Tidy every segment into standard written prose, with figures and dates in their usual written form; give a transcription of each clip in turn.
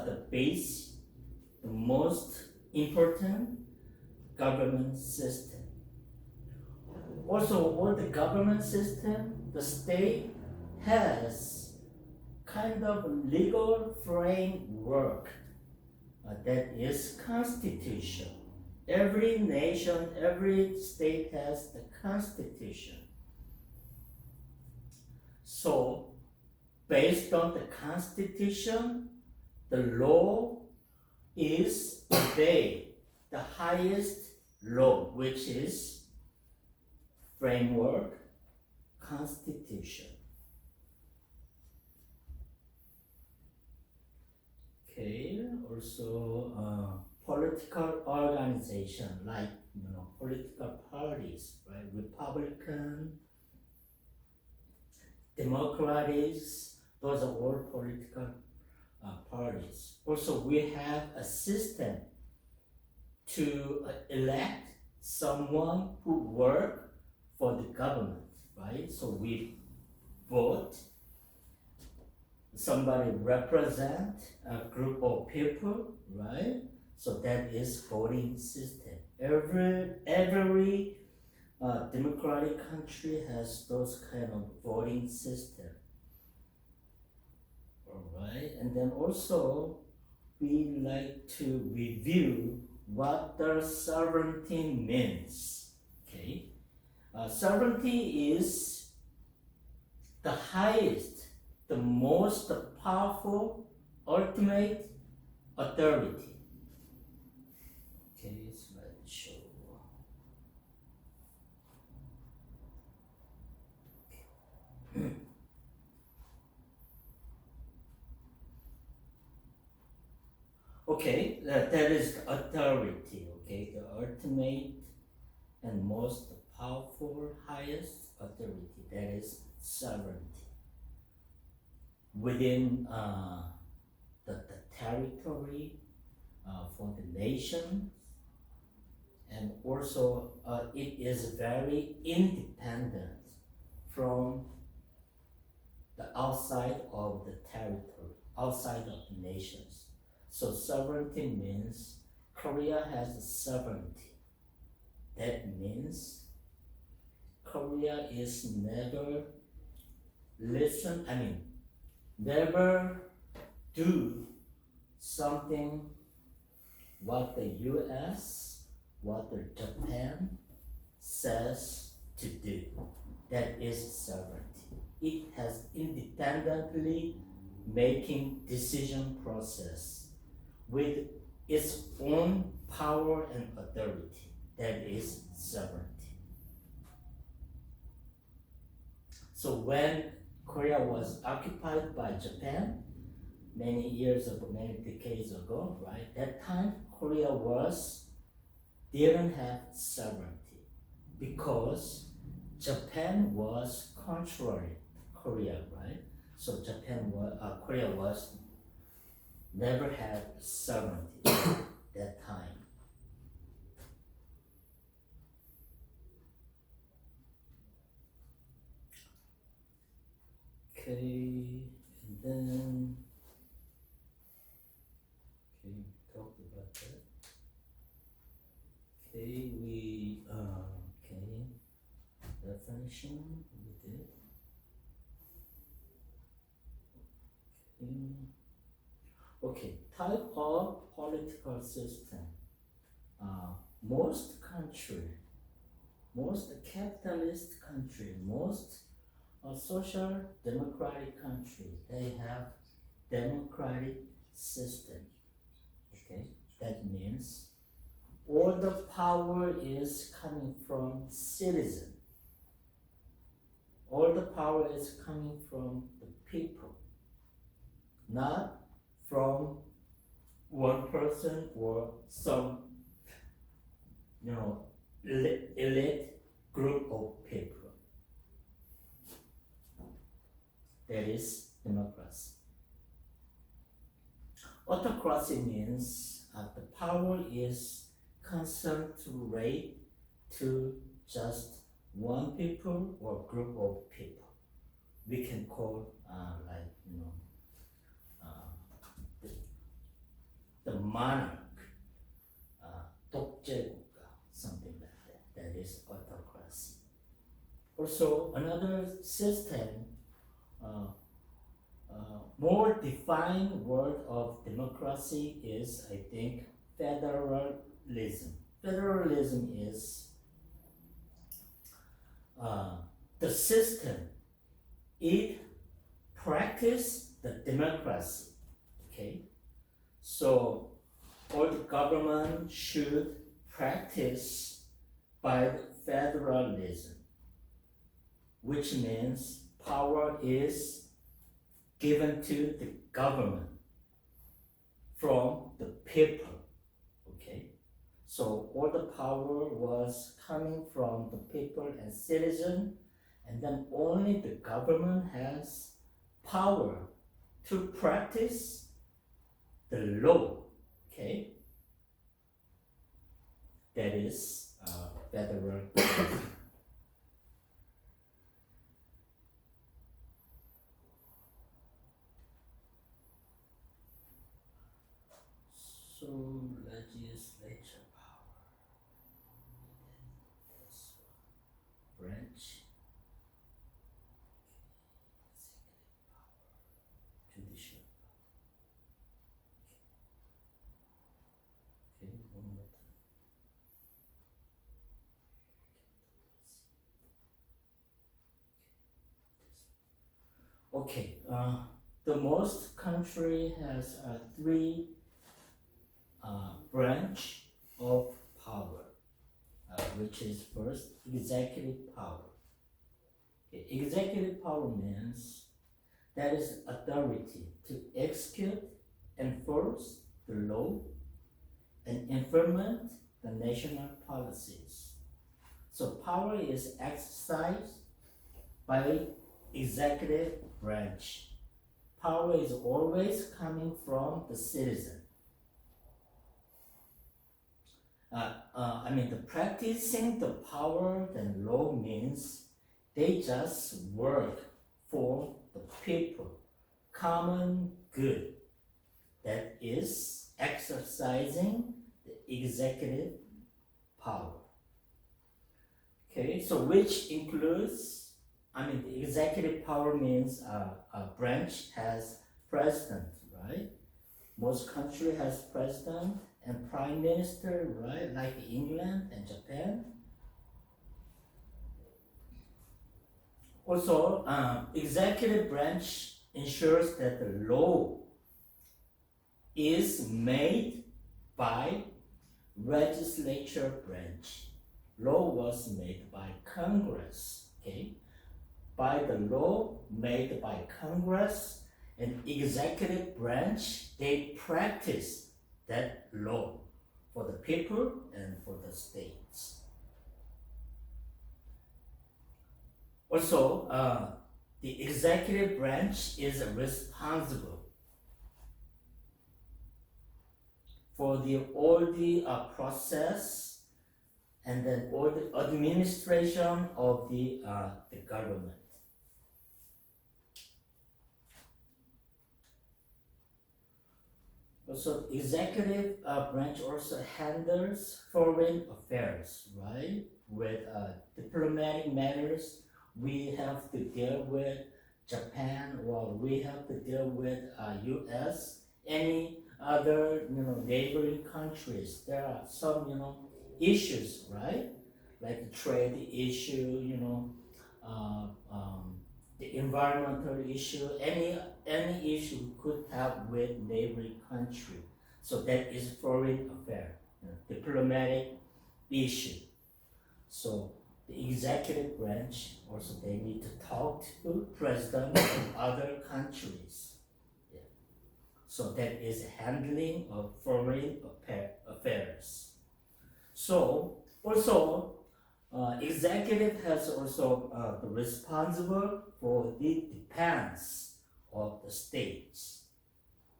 the base, the most important government system. Also, all the government system, the state has kind of legal framework that is constitution. Every nation, every state has the constitution. So, based on the constitution, the law is obeyed, the highest law, which is framework, constitution. Okay, also political organization like political parties, right? Republican, Democrats, those are all political parties. Also, we have a system to elect someone who work for the government, right? So we vote. Somebody represent a group of people, right? So that is voting system. Every democratic country has those kind of voting system. All right, and then also we like to review what the sovereignty means. Okay, sovereignty is the highest, the most powerful, ultimate authority. Okay, so let's show. Okay, that is the authority. Okay, the ultimate and most powerful, highest authority. That is sovereignty within the territory for the nation, and also it is very independent from the outside of the territory, outside of the nations. So sovereignty means Korea has sovereignty. That means Korea is never never do something what the US, what the Japan says to do. That is sovereignty. It has independently making decision process with its own power and authority. That is sovereignty. So when Korea was occupied by Japan many years ago, many decades ago, right? That time Korea didn't have sovereignty because Japan was controlling Korea, right? So Korea never had sovereignty at that time. Okay, and then we talked about that. Okay, definition we did. Okay, type of political system. Most capitalist country, most social democratic country, they have democratic system. Okay, that means all the power is coming from citizen. All the power is coming from the people, not from one person or some elite group of people. That is democracy. Autocracy means the power is concentrated to just one people or group of people. We can call the monarch, 독재국가, something like that. That is autocracy. Also, another system, more defined word of democracy is, I think, federalism. Federalism is the system. It practices the democracy. Okay, so all the government should practice by federalism, which means power is given to the government from the people. Okay, so all the power was coming from the people and citizen, and then only the government has power to practice the law. Okay, that is federal. So legislature power, that's branch, executive power, judicial power. Okay, one more time. Okay, the most country has three branch of power, which is first executive power. Okay, executive power means that is authority to execute, enforce the law, and implement the national policies. So power is exercised by executive branch. Power is always coming from the citizen. The practicing the power and law means they just work for the people, common good. That is exercising the executive power. Okay, so which includes, the executive power means a branch has president, right? Most country has president and prime minister, right? Like England and Japan. Also, executive branch ensures that the law is made by legislature branch. Law was made by Congress, okay? By the law made by Congress and executive branch, they practice that law for the people and for the states. Also, the executive branch is responsible for all the process and then all the administration of the government. Also, executive branch also handles foreign affairs, right? With diplomatic matters, we have to deal with Japan, or we have to deal with U.S. Any other neighboring countries. There are some issues, right? Like the trade issue, the environmental issue, any issue we could have with neighboring country. So that is foreign affair, diplomatic issue. So the executive branch also they need to talk to president of other countries. Yeah. So that is handling of foreign affairs. So also executive has also the responsible for the defense of the states.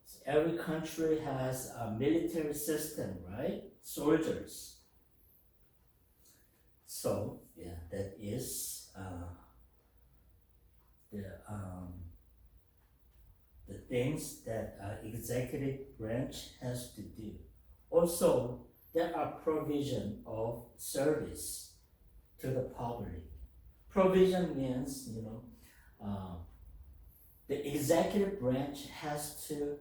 So every country has a military system, right? Soldiers. So yeah, that is the things that executive branch has to do. Also, there are provision of service to the public. Provision means, the executive branch has to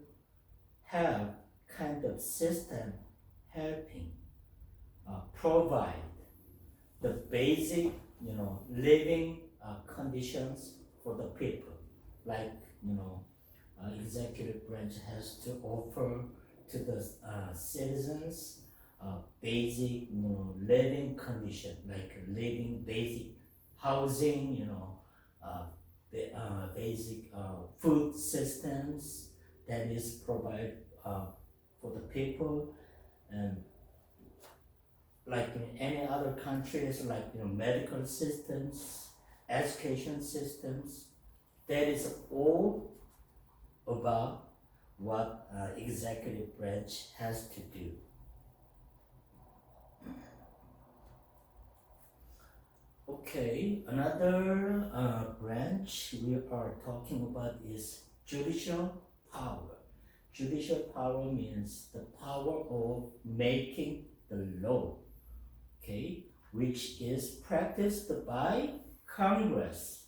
have kind of system helping provide the basic, living conditions for the people. Like, executive branch has to offer to the citizens basic, living condition, like living basic housing, basic food systems that is provided for the people, and like in any other countries, like medical systems, education systems, that is all about what executive branch has to do. Okay, another branch we are talking about is judicial power. Judicial power means the power of making the law, okay, which is practiced by Congress.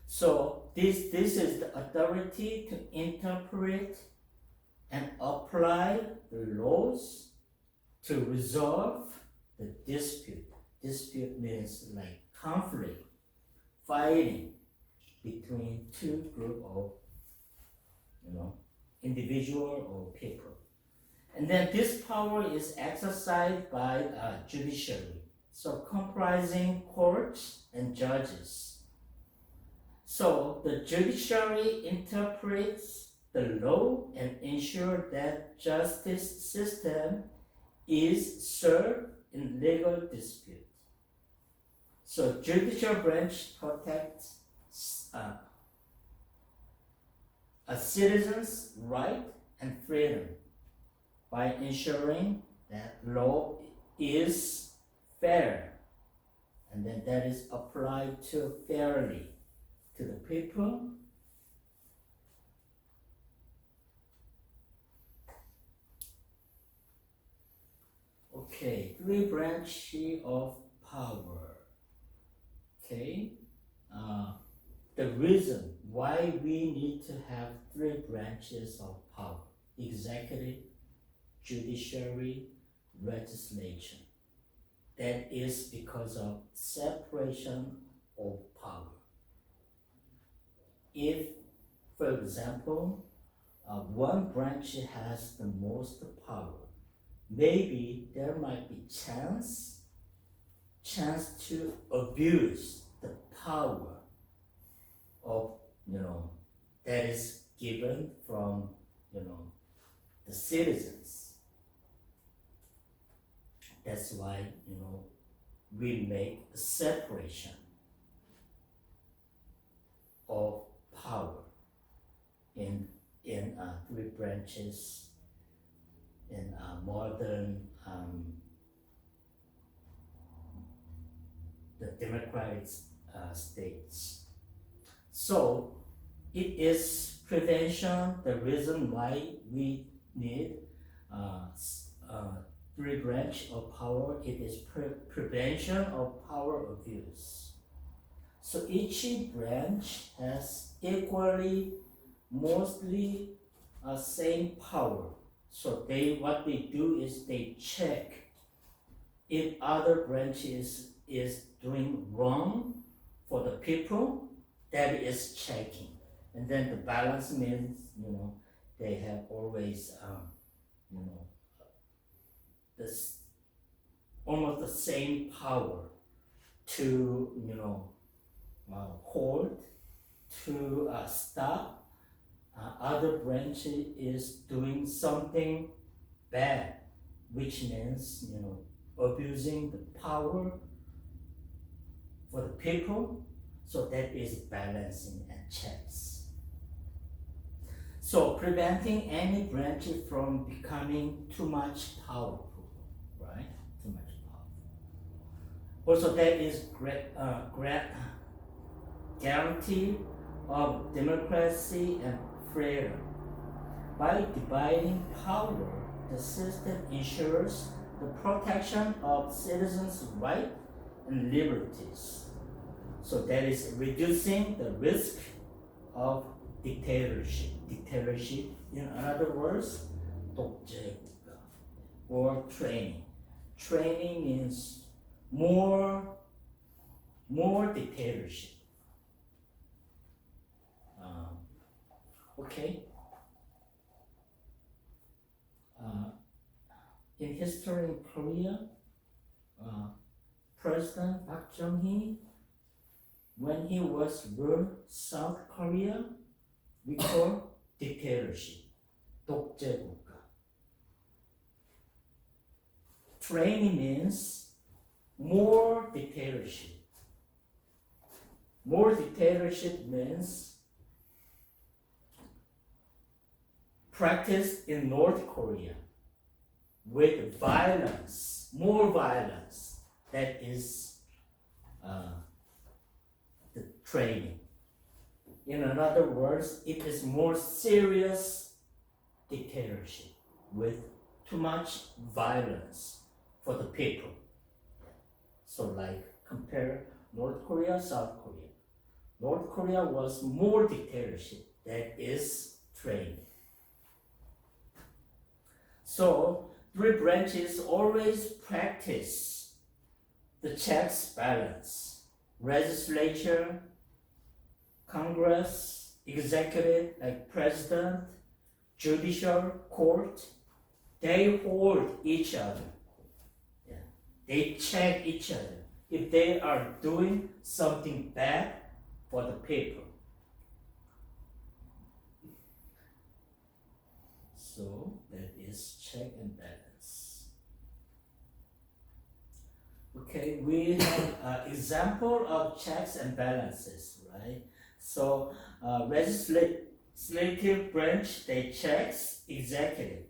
So this is the authority to interpret and apply the laws to resolve the dispute. Dispute means like conflict, fighting between two group of individual or people. And then this power is exercised by judiciary, so comprising courts and judges. So the judiciary interprets the law and ensure that justice system is served in legal dispute. So judicial branch protects a citizen's right and freedom by ensuring that law is fair, and then that is applied to fairly to the people. Okay, three branches of power. Okay, the reason why we need to have three branches of power: executive, judiciary, legislature. That is because of separation of power. If, for example, one branch has the most power, maybe there might be chance to abuse the power of that is given from the citizens. That's why we make a separation of power in three branches in modern the democratic states. So it is prevention, the reason why we need three branch of power. It is prevention of power abuse. So each branch has equally, mostly same power. So what they do is they check if other branches is doing wrong for the people, that is checking. And then the balance means, they have always, this almost the same power to, hold, to stop other branch is doing something bad, which means, abusing the power for the people. So that is balancing and checks. So preventing any branch from becoming too much powerful, right? Too much powerful. Also, that is guarantee of democracy and freedom. By dividing power, the system ensures the protection of citizens' rights and liberties. So that is reducing the risk of dictatorship. Dictatorship, in other words, 독재국가 or training. Training means more dictatorship. Okay. In history in Korea, President Park Chung-hee, when he was ruled South Korea, we call dictatorship, 독재국가. Training means more dictatorship. More dictatorship means practiced in North Korea with violence, more violence. That is the training. In other words, it is more serious dictatorship with too much violence for the people. So like compare North Korea, South Korea. North Korea was more dictatorship, that is training. So three branches always practice the checks balance. Legislature, Congress, executive like president, judicial, court, they hold each other. Yeah. They check each other if they are doing something bad for the people. So that is check and balance. Okay, we have an example of checks and balances, right? So legislative branch, they checks executive.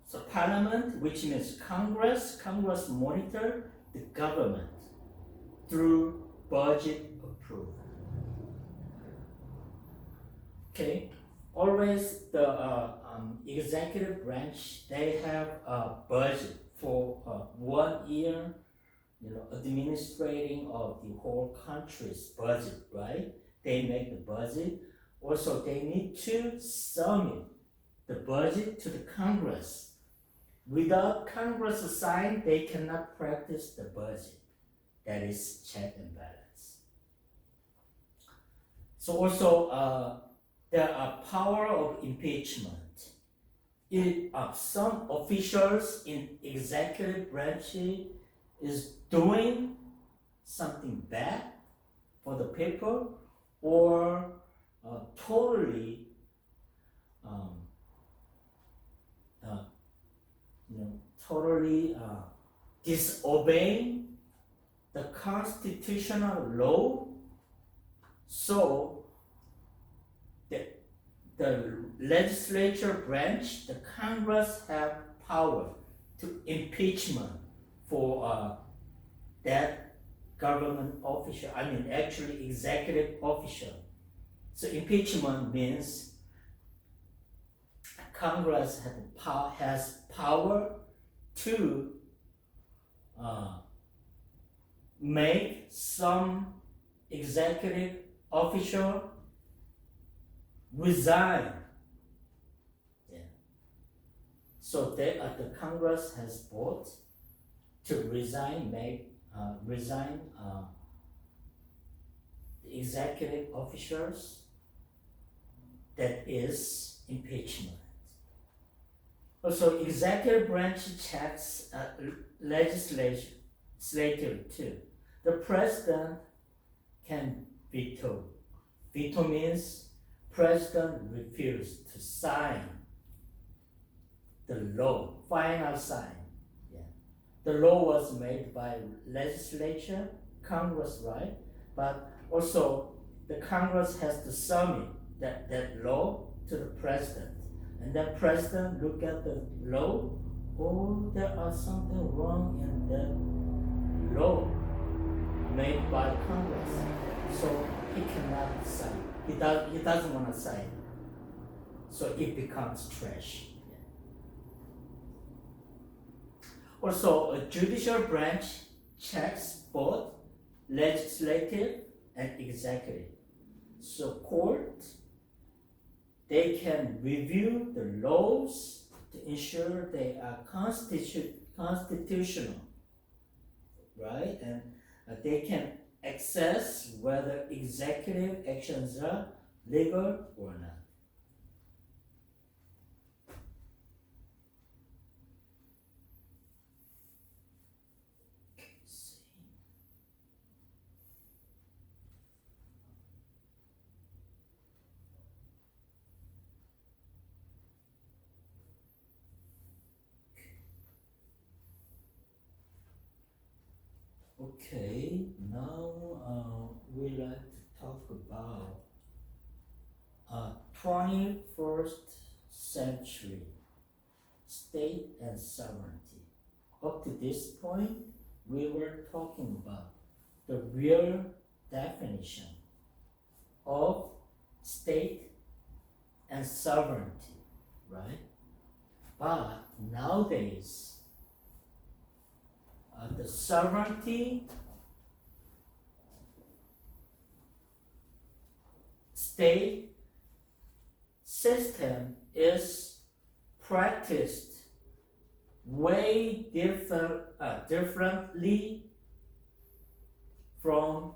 So parliament, which means Congress monitor the government through budget approval. Okay, always the executive branch, they have a budget for 1 year, administrating of the whole country's budget, right? They make the budget. Also, they need to submit the budget to the Congress. Without Congress sign, they cannot practice the budget. That is check and balance. So also, there are power of impeachment. If some officials in executive branch is doing something bad for the people or totally disobeying the constitutional law, so the legislature branch, the Congress have power to impeachment for that government official, actually executive official. So impeachment means Congress has power to make some executive official resign. Yeah. So the Congress has voted to resign the executive officials. That is impeachment. Also, executive branch checks legislative too. The president can veto. Veto means president refused to sign the law, final sign. Yeah. The law was made by legislature, Congress, right? But also the Congress has to submit that law to the president. And then president look at the law, oh, there are something wrong in the law made by Congress. So he cannot sign. He doesn't want to sign. So it becomes trash. Also, a judicial branch checks both legislative and executive. So court, they can review the laws to ensure they are constitutional, right? And they can assess whether executive actions are legal or not. Okay, now we like to talk about 21st century state and sovereignty. Up to this point, we were talking about the real definition of state and sovereignty, right? But nowadays, the sovereignty state system is practiced way differently from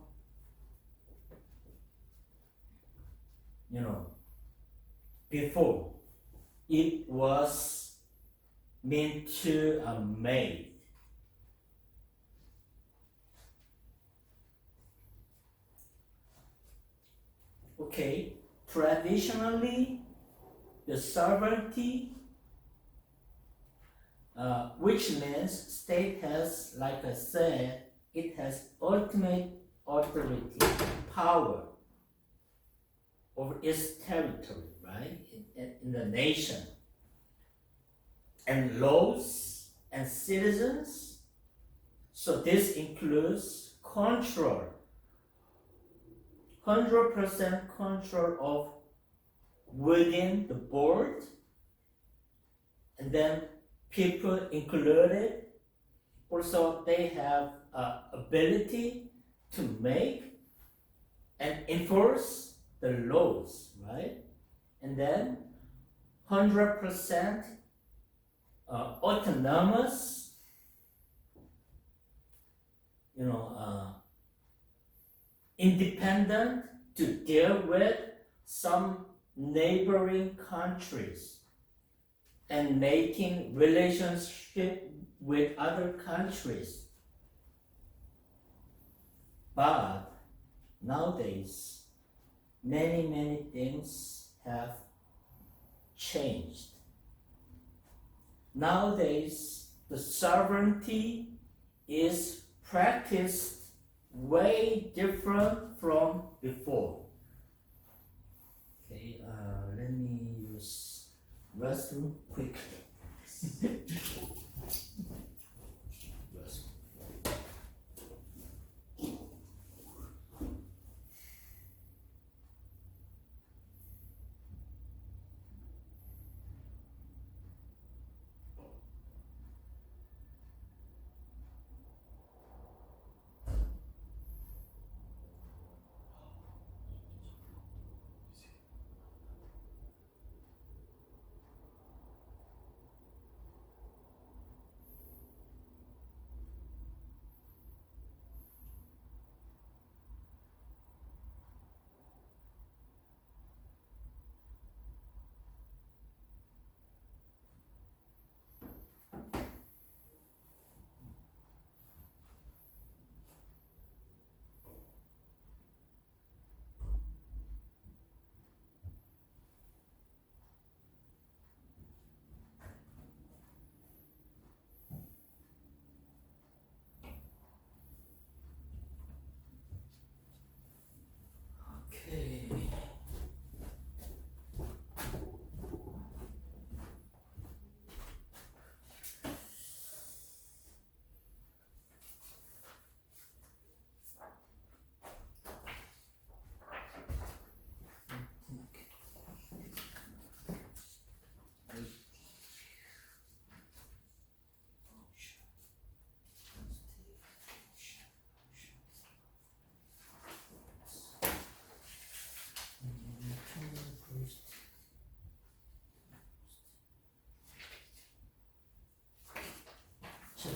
before it was meant to made. Okay, traditionally, the sovereignty, which means state has, like I said, it has ultimate authority, power over its territory, right, in the nation. And laws and citizens, so this includes control, 100% control of within the board, and then people included. Also, they have ability to make and enforce the laws, right? And then 100% autonomous, independent to deal with some neighboring countries and making relationship with other countries. But nowadays, many things have changed. Nowadays, the sovereignty is practiced way different from before. Okay, let me use restroom quickly.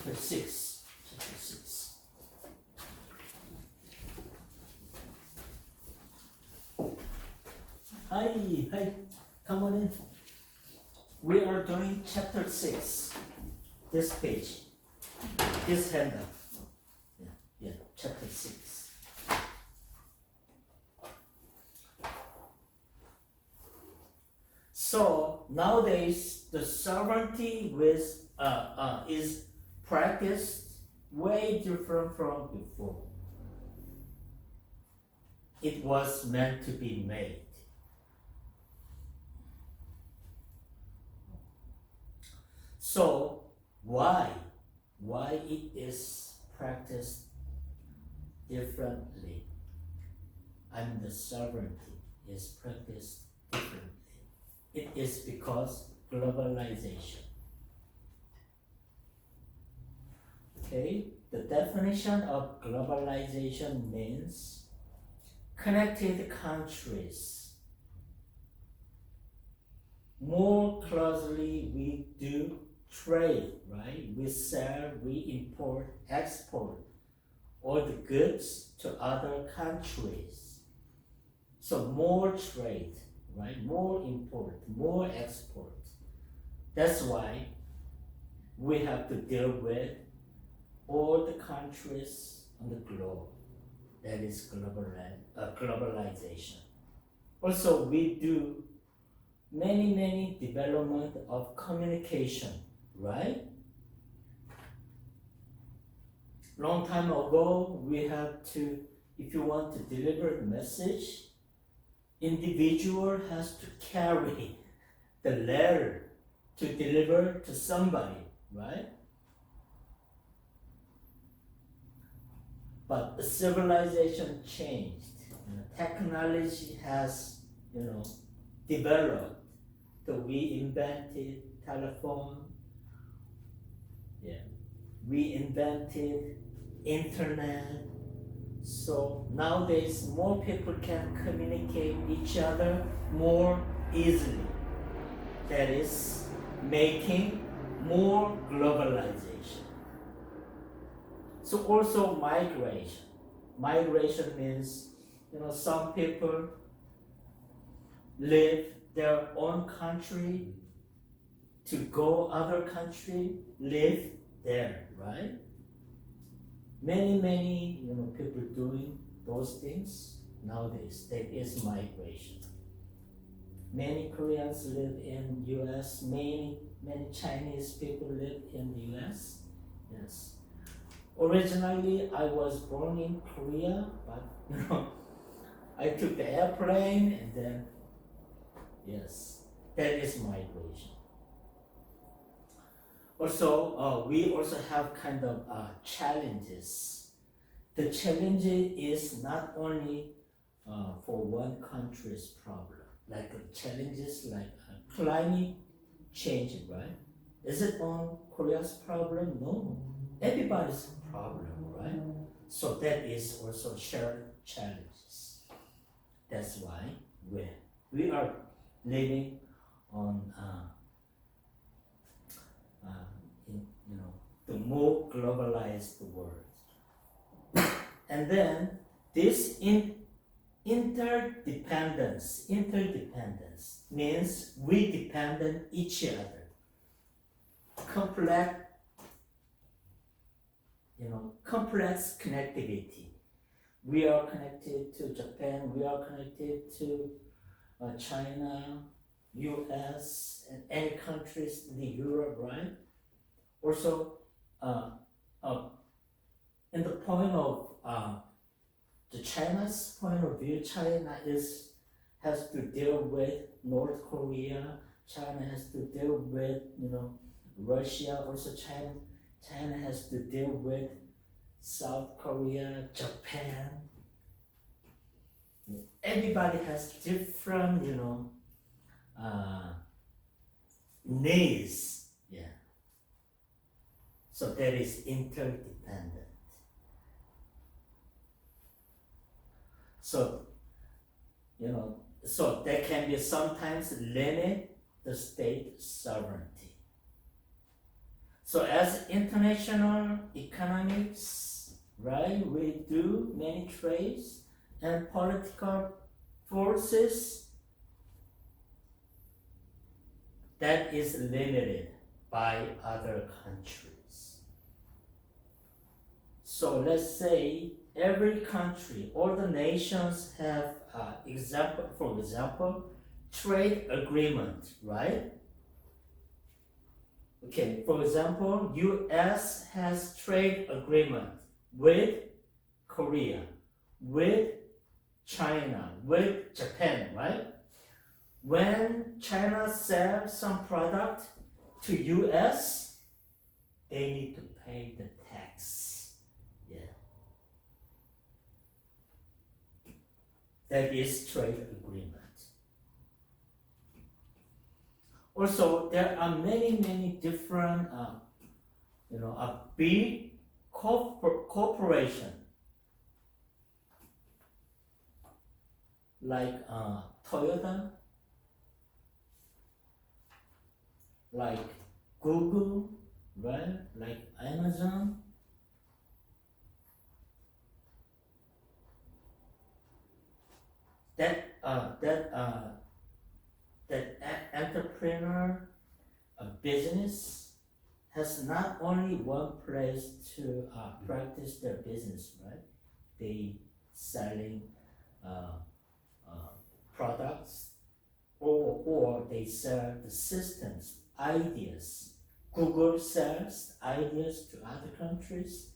chapter 6. Chapter 6. Hi, come on in. We are doing chapter 6. This page, this handout. Yeah, chapter 6. So nowadays, the sovereignty is practiced way different from before. It was meant to be made. So why it is practiced differently? The sovereignty is practiced differently. It is because globalization. Okay, the definition of globalization means connected countries. More closely we do trade, right? We sell, we import, export all the goods to other countries. So more trade, right? More import, more export. That's why we have to deal with all the countries on the globe. That is globalization. Also, we do many development of communication, right? Long time ago, we have to, if you want to deliver a message, individual has to carry the letter to deliver to somebody, right? But the civilization changed. Technology has, developed. So we invented telephone. We invented internet. So nowadays, more people can communicate each other more easily. That is making more globalization. So also migration. Migration means, some people leave their own country to go other country, live there, right? Many, people doing those things nowadays. That is migration. Many Koreans live in US. Many Chinese people live in the US. Yes. Originally, I was born in Korea, but I took the airplane and then, yes, that is migration. Also, we also have kind of challenges. The challenge is not only for one country's problem, like challenges like climate change, right? Is it on Korea's problem? No, everybody's problem, right? So that is also shared challenges. That's why we are living on the more globalized world. And then this interdependence means we depend on each other. Complex connectivity. We are connected to Japan, we are connected to China, US, and any countries in Europe, right? Also, in the point of the China's point of view, China has to deal with North Korea. China has to deal with Russia. Also, China has to deal with South Korea, Japan. Everybody has different needs. So that is interdependent. So, so that can be sometimes limit the state sovereignty. So as international economics, right, we do many trades and political forces that is limited by other countries. So let's say every country, all the nations have for example, trade agreement, right? Okay, for example, US has trade agreement with Korea, with China, with Japan, right? When China sells some product to US, they need to pay the tax. Yeah. That is trade agreement. Also, there are many different, a big corporation like Toyota, like Google, right? Like Amazon. That entrepreneur business has not only one place to practice their business, right? They selling products or they sell the systems, ideas. Google sells ideas to other countries.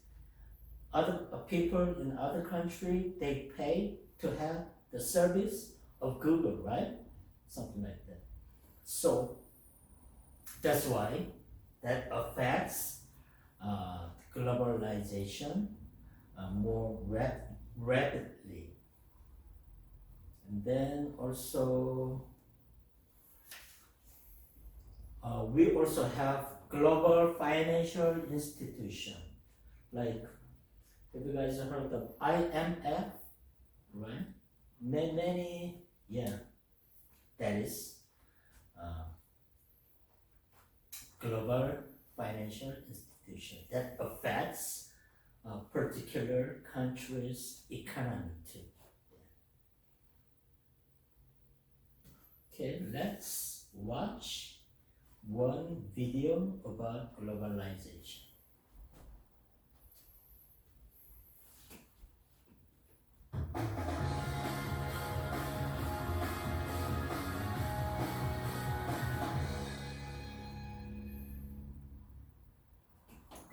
Other people in other country, they pay to have the service of Google, right? Something like that. So that's why that affects globalization more rapidly. And then also we also have global financial institution, like, have you guys heard of IMF, right? Many, yeah, that is global financial institution that affects a particular country's economy too. Okay, let's watch one video about globalization.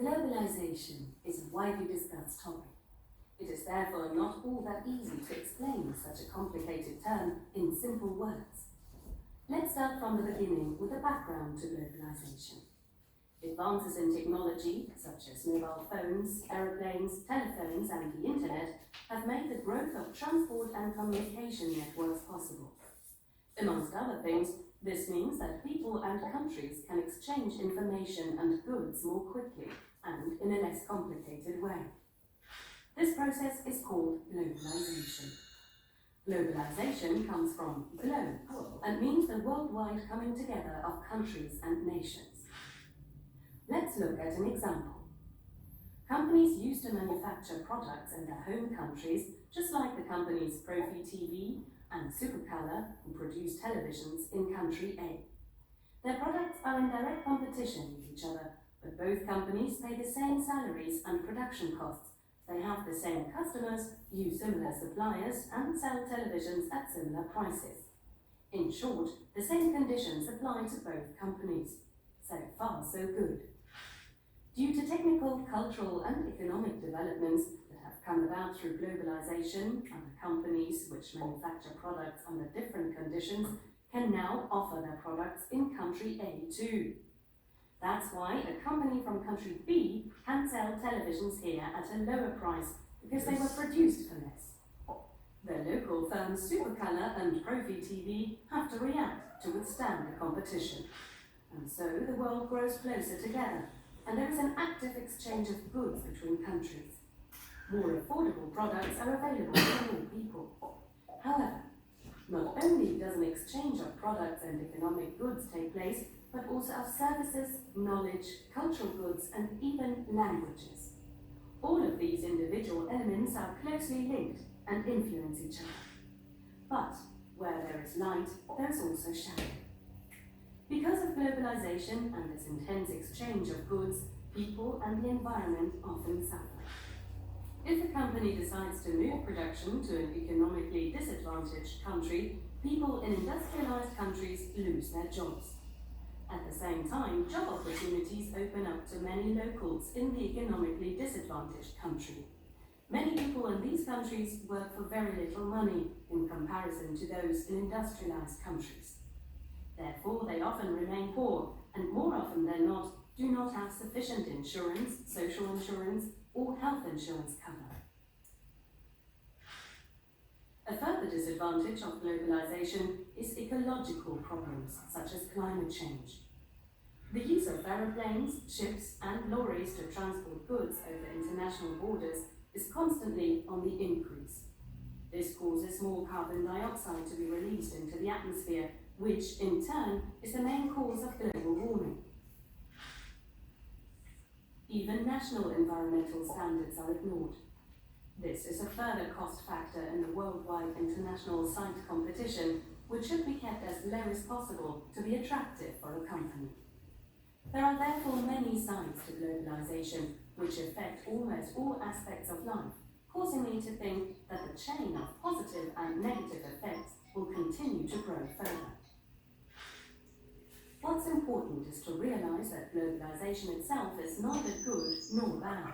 Globalization is a widely discussed topic. It is therefore not all that easy to explain such a complicated term in simple words. Let's start from the beginning with a background to globalization. Advances in technology, such as mobile phones, aeroplanes, telephones, and the internet, have made the growth of transport and communication networks possible. Amongst other things, this means that people and countries can exchange information and goods more quickly and in a less complicated way. This process is called globalization. Globalization comes from globe and means the worldwide coming together of countries and nations. Let's look at an example. Companies used to manufacture products in their home countries, just like the companies Profi TV and Supercolor, who produce televisions in country A. Their products are in direct competition with each other, but both companies pay the same salaries and production costs. They have the same customers, use similar suppliers, and sell televisions at similar prices. In short, the same conditions apply to both companies. So far, so good. Due to technical, cultural, and economic developments that have come about through globalization, and the companies which manufacture products under different conditions can now offer their products in country A too. That's why a company from country B can sell televisions here at a lower price because they were produced for less. The local firms Supercolor and Profi TV have to react to withstand the competition. And so the world grows closer together, and there is an active exchange of goods between countries. More affordable products are available to more people. However, not only does an exchange of products and economic goods take place, but also of services, knowledge, cultural goods, and even languages. All of these individual elements are closely linked and influence each other. But where there is light, there is also shadow. Because of globalization and this intense exchange of goods, people and the environment often suffer. If a company decides to move production to an economically disadvantaged country, people in industrialized countries lose their jobs. At the same time, job opportunities open up to many locals in the economically disadvantaged country. Many people in these countries work for very little money in comparison to those in industrialized countries. Therefore, they often remain poor, and more often than not, do not have sufficient insurance, social insurance, or health insurance cover. A further disadvantage of globalization is ecological problems, such as climate change. The use of aeroplanes, ships, and lorries to transport goods over international borders is constantly on the increase. This causes more carbon dioxide to be released into the atmosphere, which in turn is the main cause of global warming. Even national environmental standards are ignored. This is a further cost factor in the worldwide international site competition, which should be kept as low as possible to be attractive for a company. There are therefore many sides to globalization which affect almost all aspects of life, causing me to think that the chain of positive and negative effects will continue to grow further. What's important is to realize that globalization itself is neither good nor bad.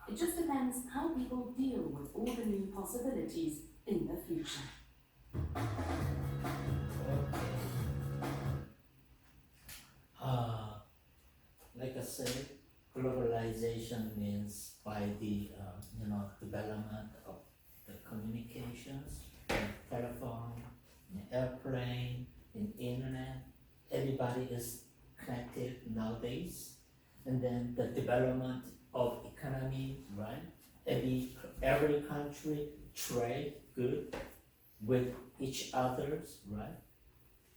It just depends how people deal with all the new possibilities in the future. Like I said, globalization means by the development of the communications, telephone, airplane, internet. Everybody is connected nowadays, and then the development of economy, right? Every country trade good with each others, right?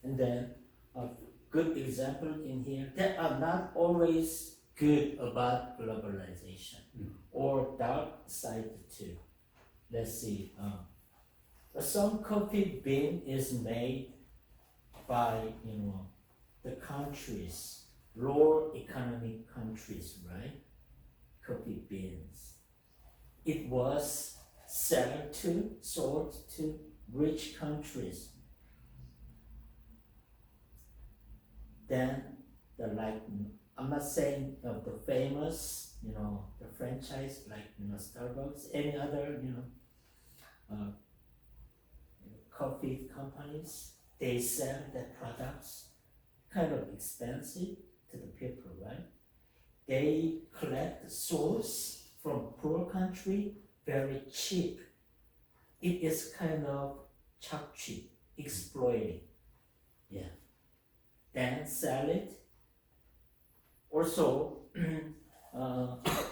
And then a good example in here, there are not always good about globalization or dark side too. Let's see, some coffee bean is made by the countries, lower economic countries, right? Coffee beans. It was sold to rich countries. Then I'm not saying of the famous, the franchise like Starbucks, any other coffee companies, they sell their products kind of expensive to the people, right? They collect the source from poor country very cheap. It is kind of cheap, exploiting. Yeah. Then sell it. Also,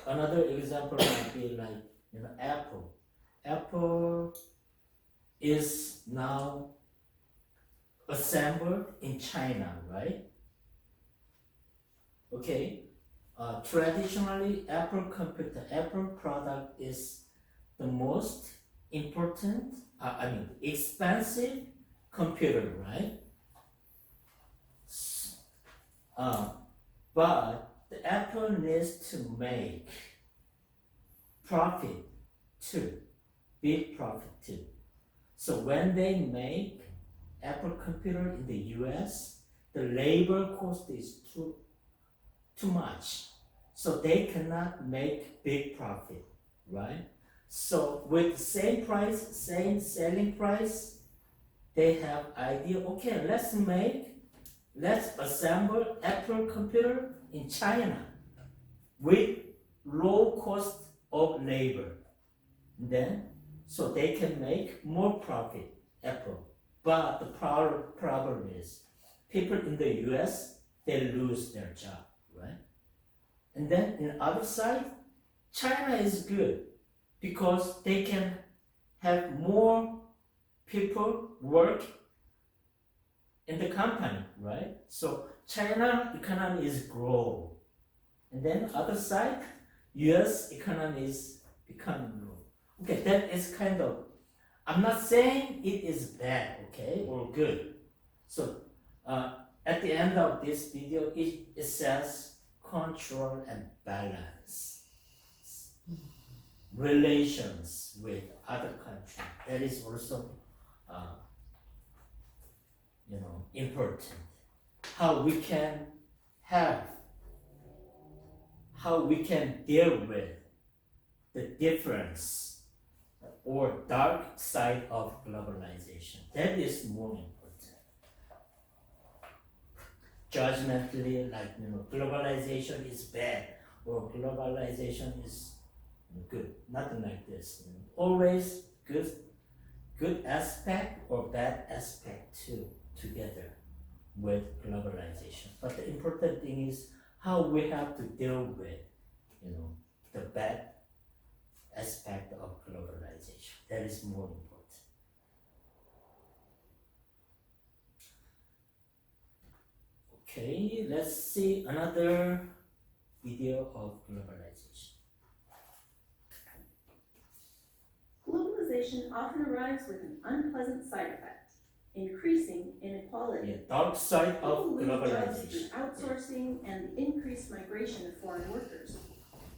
another example might be like Apple. Apple is now assembled in China, right? Okay. Traditionally, Apple product is the most important, expensive computer, right? But the Apple needs to make profit too, big profit too. So when they make Apple computer in the US, the labor cost is too much. So they cannot make big profit, right? So with the same price, same selling price, they have idea, okay, let's assemble Apple computer in China with low cost of labor. Then, so they can make more profit, Apple. But the problem is, people in the US, they lose their job, right? And then in the other side, China is good because they can have more people work in the company, right? So China economy is grow, and then other side, U.S. economy is becoming low. Okay, that is kind of. I'm not saying it is bad, okay, or good. So at the end of this video, it says control and balance relations with other countries. That is also important. How we can deal with the difference or dark side of globalization. That is more important. Judgmentally, like globalization is bad or globalization is good. Nothing like this. Always good aspect or bad aspect too together with globalization. But the important thing is how we have to deal with the bad aspect of globalization. That is more important. Okay, let's see another video of globalization. Globalization often arrives with an unpleasant side effect, increasing inequality. Yeah, dark side of People lose jobs through globalization. outsourcing and the increased migration of foreign workers.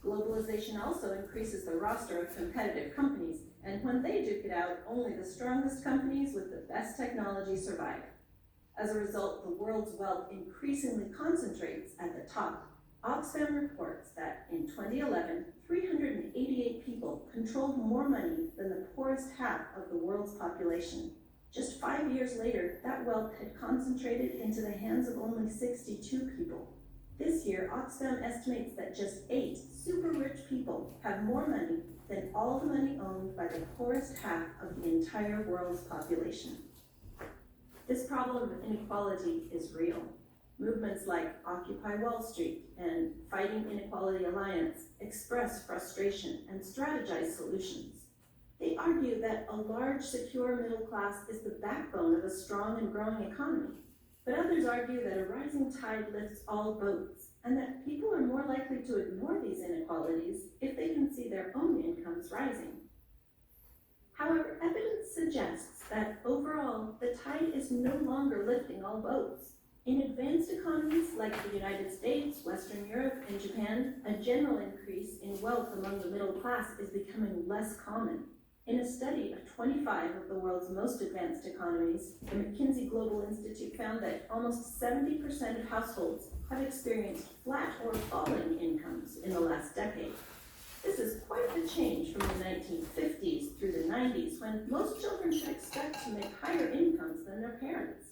Globalization also increases the roster of competitive companies, and when they duke it out, only the strongest companies with the best technology survive. As a result, the world's wealth increasingly concentrates at the top. Oxfam reports that in 2011, 388 people controlled more money than the poorest half of the world's population. Just 5 years later, that wealth had concentrated into the hands of only 62 people. This year, Oxfam estimates that just 8 super-rich people have more money than all the money owned by the poorest half of the entire world's population. This problem of inequality is real. Movements like Occupy Wall Street and Fighting Inequality Alliance express frustration and strategize solutions. They argue that a large, secure middle class is the backbone of a strong and growing economy. But others argue that a rising tide lifts all boats, and that people are more likely to ignore these inequalities if they can see their own incomes rising. However, evidence suggests that overall, the tide is no longer lifting all boats. In advanced economies like the United States, Western Europe, and Japan, a general increase in wealth among the middle class is becoming less common. In a study of 25 of the world's most advanced economies, the McKinsey Global Institute found that almost 70% of households have experienced flat or falling incomes in the last decade. This is quite the change from the 1950s through the 90s, when most children should expect to make higher incomes than their parents.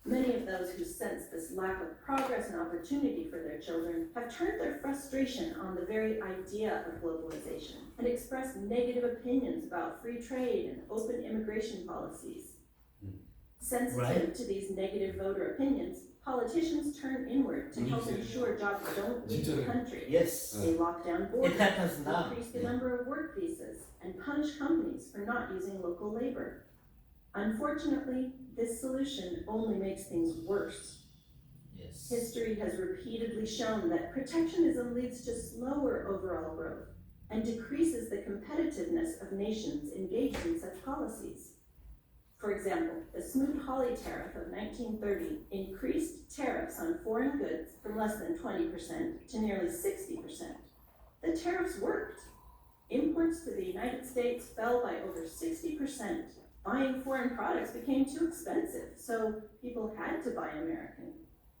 Many of those who sense this lack of progress and opportunity for their children have turned their frustration on the very idea of globalization and expressed negative opinions about free trade and open immigration policies. Sensitive to these negative voter opinions, politicians turn inward to help ensure jobs don't leave the country. Yes, They lock down borders, it happens now. increase the number of work visas, and punish companies for not using local labor. Unfortunately, this solution only makes things worse. Yes. History has repeatedly shown that protectionism leads to slower overall growth and decreases the competitiveness of nations engaged in such policies. For example, the Smoot-Hawley tariff of 1930 increased tariffs on foreign goods from less than 20% to nearly 60%. The tariffs worked. Imports to the United States fell by over 60%. Buying foreign products became too expensive, so people had to buy American.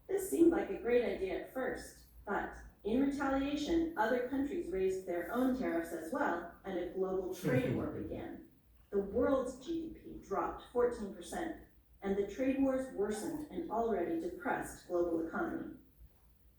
This seemed like a great idea at first, but in retaliation, other countries raised their own tariffs as well, and a global trade war began. The world's GDP dropped 14%, and the trade wars worsened an already depressed global economy.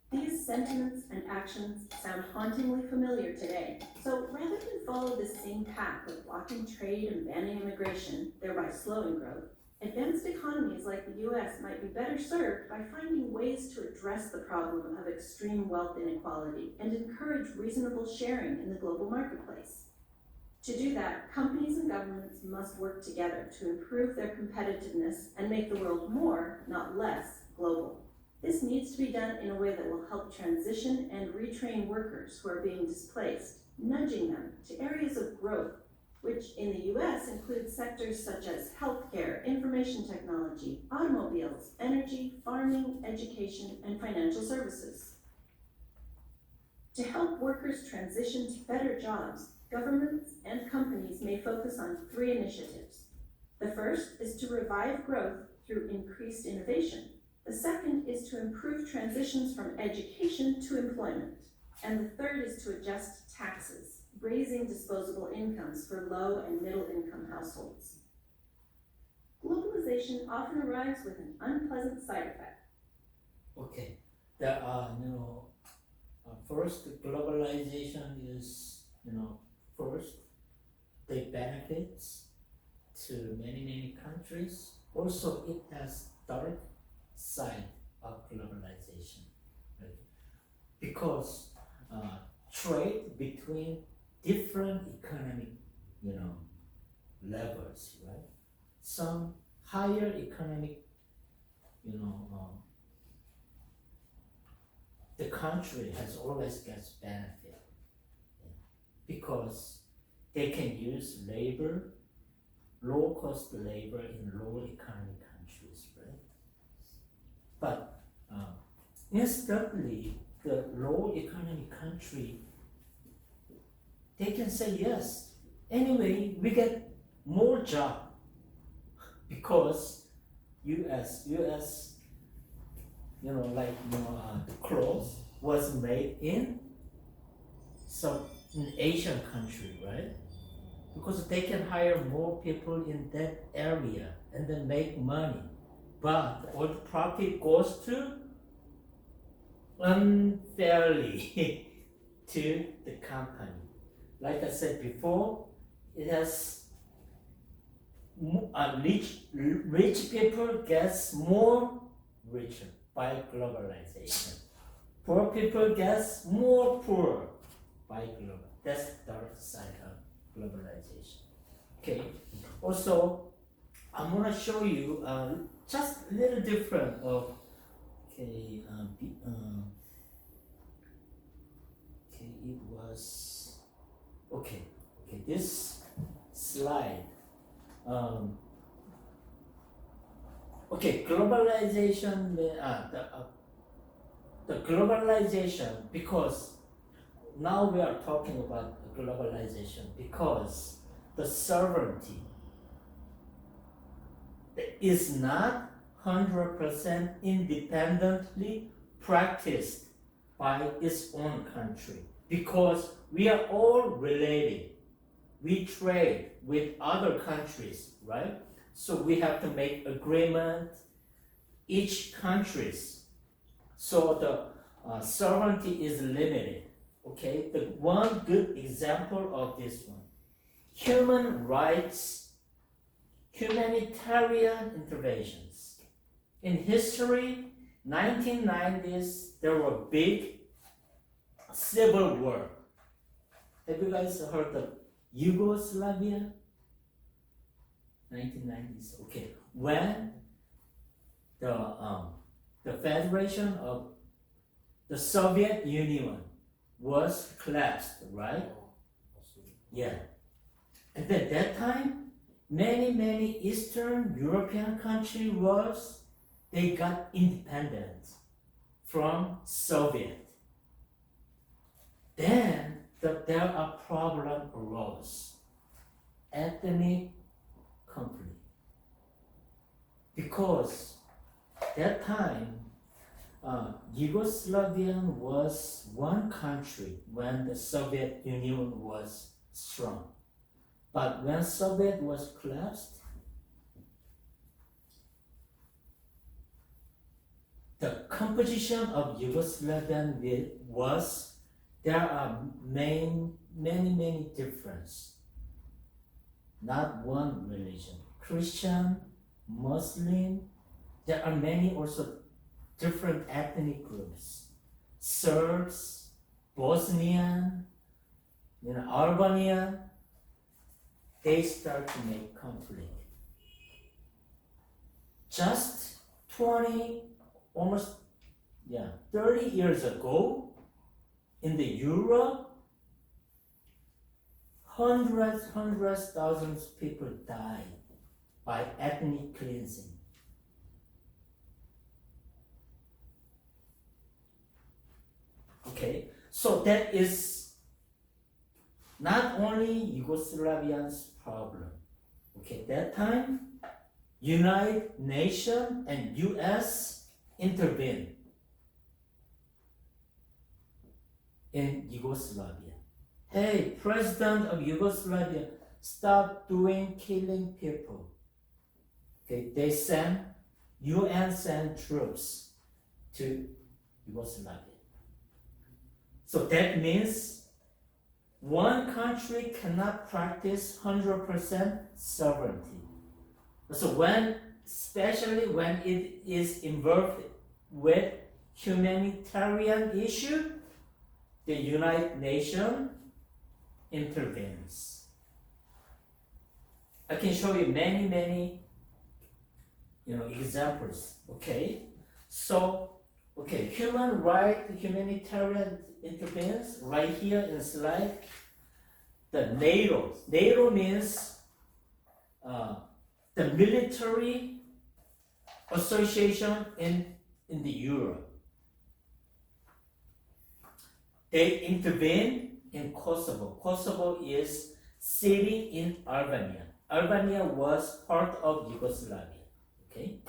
These sentiments and actions sound hauntingly familiar today, so rather than follow the same path of blocking trade and banning immigration, thereby slowing growth, advanced economies like the US might be better served by finding ways to address the problem of extreme wealth inequality and encourage reasonable sharing in the global marketplace. To do that, companies and governments must work together to improve their competitiveness and make the world more, not less, global. This needs to be done in a way that will help transition and retrain workers who are being displaced, nudging them to areas of growth, which in the US include sectors such as healthcare, information technology, automobiles, energy, farming, education, and financial services. To help workers transition to better jobs, governments and companies may focus on 3 initiatives. The first is to revive growth through increased innovation. The second is to improve transitions from education to employment. And the third is to adjust taxes, raising disposable incomes for low and middle income households. Globalization often arrives with an unpleasant side effect. Okay, there are, first, globalization is, first, they benefits to many countries. Also, it has dark side of globalization, right? Because trade between different economic, levels, right? Some higher economic, the country has always gets benefit, because they can use labor, low cost labor in low economic countries, right? But instantly, the low economic country, they can say yes. Anyway, we get more job because US, clothes was made in some Asian country, right? Because they can hire more people in that area and then make money. But all the profit goes to unfairly to the company. Like I said before, it has rich people gets more richer by globalization. Poor people gets more poor by global. That's the dark side of globalization. Okay. Also, I'm gonna show you just a little different of it was this slide. Globalization. The globalization, because now we are talking about globalization because the sovereignty is not 100% independently practiced by its own country, because we are all related. We trade with other countries, right? So we have to make agreement each countries. So the sovereignty is limited. Okay, the one good example of this one: human rights, humanitarian interventions. In history, 1990s, there were big civil war. Have you guys heard of Yugoslavia? 1990s. Okay, when the Federation of the Soviet Union was collapsed, right? Yeah. And at that time, many Eastern European countries they got independence from Soviet. Then there are problem arose. Ethnic conflict. Because that time, Yugoslavia was one country when the Soviet Union was strong. But when Soviet was collapsed, the composition of Yugoslavia was, there are many differences. Not one religion. Christian, Muslim, there are many also different ethnic groups. Serbs, Bosnian, Albanian, they start to make conflict. Just almost 30 years ago, in the Europe, hundreds, thousands of people died by ethnic cleansing. Okay, so that is not only Yugoslavia's problem. Okay, that time, United Nations and US intervened in Yugoslavia. Hey, President of Yugoslavia, stop doing killing people. Okay, they sent, UN sent troops to Yugoslavia. So that means one country cannot practice 100% sovereignty. So especially when it is involved with humanitarian issue, the United Nations intervenes. I can show you many examples. Okay, so human right, humanitarian intervenes right here in the slide. The NATO. NATO means the military association in the Europe. They intervene in Kosovo. Kosovo is city in Albania. Albania was part of Yugoslavia. Okay,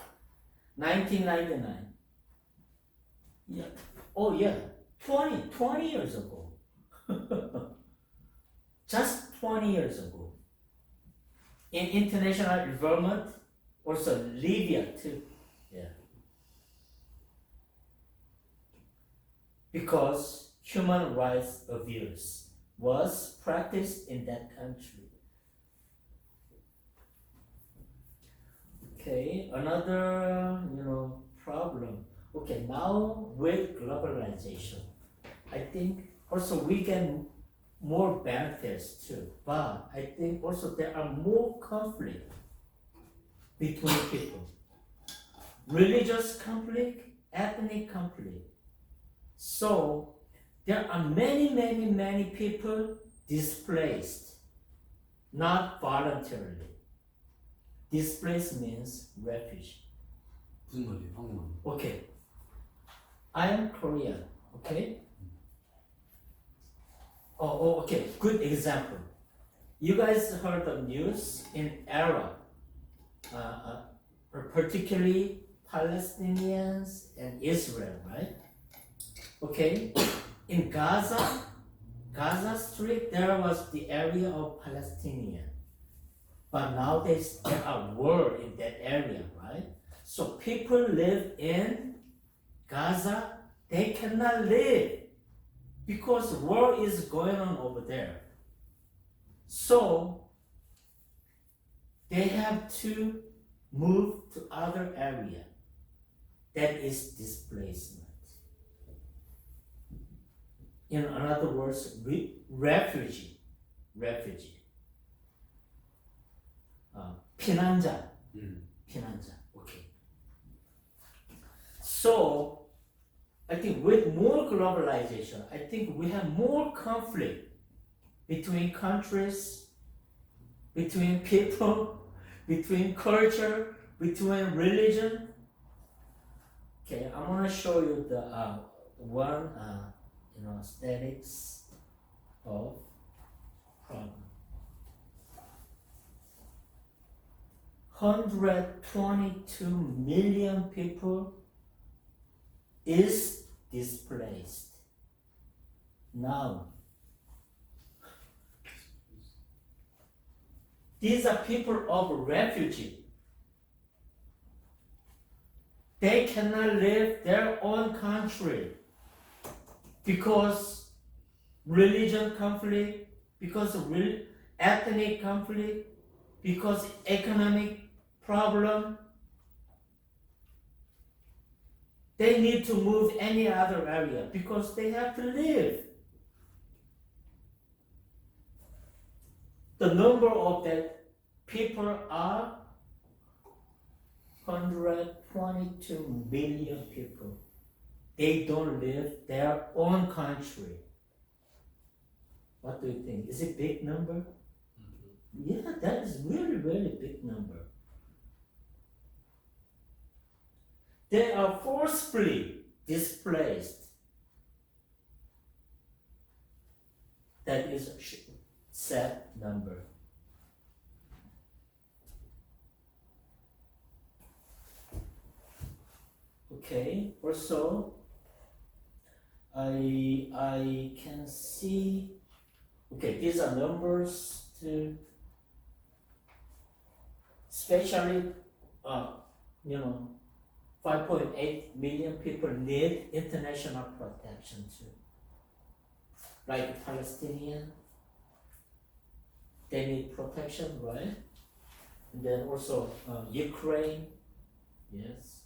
1999. Yeah. Oh yeah, 20 years ago. Just 20 years ago. In international involvement, also Libya too. Yeah. Because human rights abuse was practiced in that country. Okay, another problem. Okay, now with globalization, I think also we get more benefits too, but I think also there are more conflict between people. Religious conflict, ethnic conflict. So there are many people displaced, not voluntarily. Displaced means refugee. 무슨 말이에요? 한국말. Okay. I am Korean. Okay. Okay. Good example. You guys heard the news in Arab, particularly Palestinians and Israel, right? Okay. In Gaza Strip, there was the area of Palestinian. But nowadays there are war in that area, right? So people live in Gaza, they cannot live because war is going on over there. So they have to move to other area. That is displacement. In other words, refugee. 피난자. Okay. So I think with more globalization, I think we have more conflict between countries, between people, between culture, between religion. Okay, I want to show you the one statistics of problem. 122 million people is displaced now. These are people of refugee. They cannot live their own country because religion conflict, because of ethnic conflict, because economic problem. They need to move any other area because they have to live. The number of that people are 122 million people they don't live their own country. What do you think? Is it big number? Yeah, that is really, really big number. They are forcefully displaced. That is a sad number. Okay, also I can see, okay, these are numbers too, especially 5.8 million people need international protection too, like Palestinian, they need protection, right? And then also Ukraine, yes.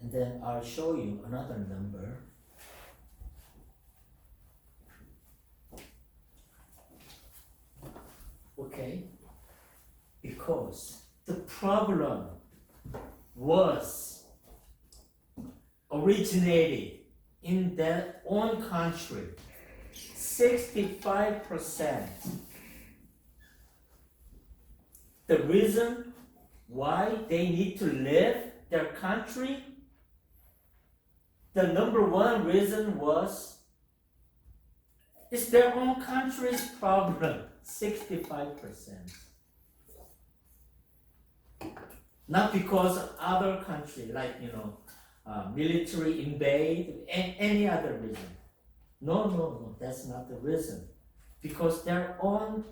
And then I'll show you another number. Okay, because the problem was originated in their own country, 65%. The reason why they need to leave their country, the number one reason was it's their own country's problem, 65%. Not because of other country, like military invade, any other reason. No, that's not the reason. Because their own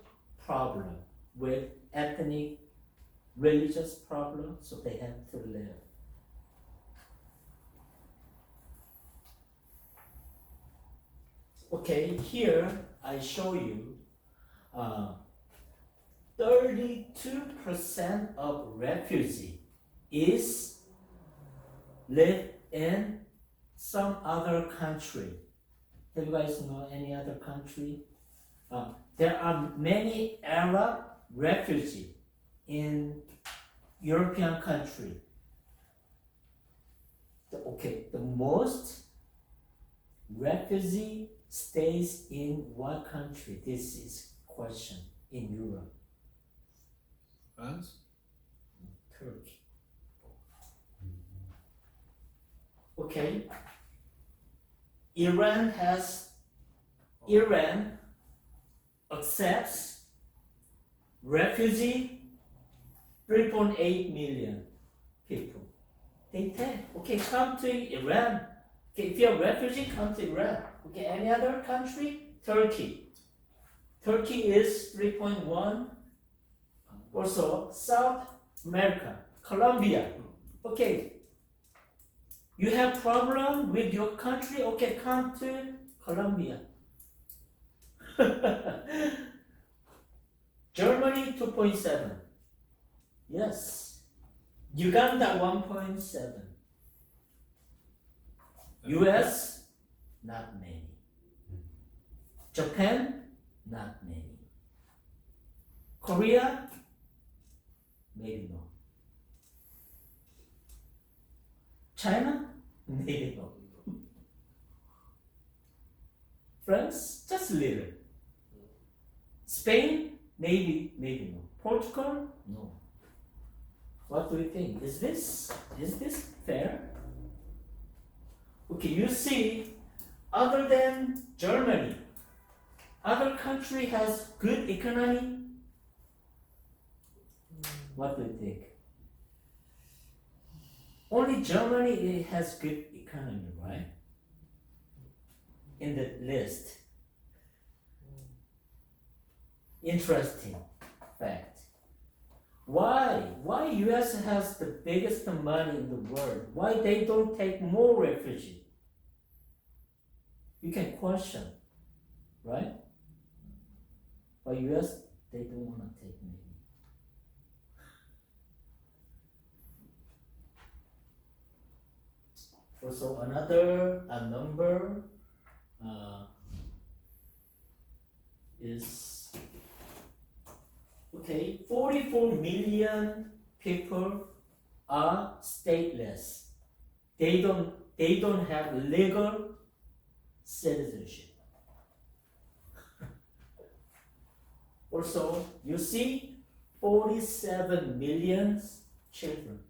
problem with ethnic, religious problem, so they have to live. Okay, here I show you 32% of refugee live in some other country. Do you guys know any other country? There are many Arab refugees in European country. The most refugee stays in what country? This is question in Europe. France? Turkey. Okay. Iran accepts refugee 3.8 million people. They tell, okay, come to Iran. Okay, if you're a refugee, come to Iran. Okay, any other country? Turkey. Turkey is 3.1. Also, South America, Colombia. Okay, you have problem with your country? Okay, come to Colombia. Germany 2.7. Yes. Uganda 1.7. US not many. Japan not many. Korea maybe no. China maybe no. France just a little. Spain maybe no. Portugal no. What do you think? Is this fair? Okay, you see, other than Germany, other country has good economy. What do you think? Only Germany has good economy, right? In the list. Interesting fact. Why US has the biggest money in the world? Why they don't take more refugees? You can question, right? But US, they don't want to take many. Also another number is, okay, 44 million people are stateless. they don't have legal citizenship. Also, you see 47 million children.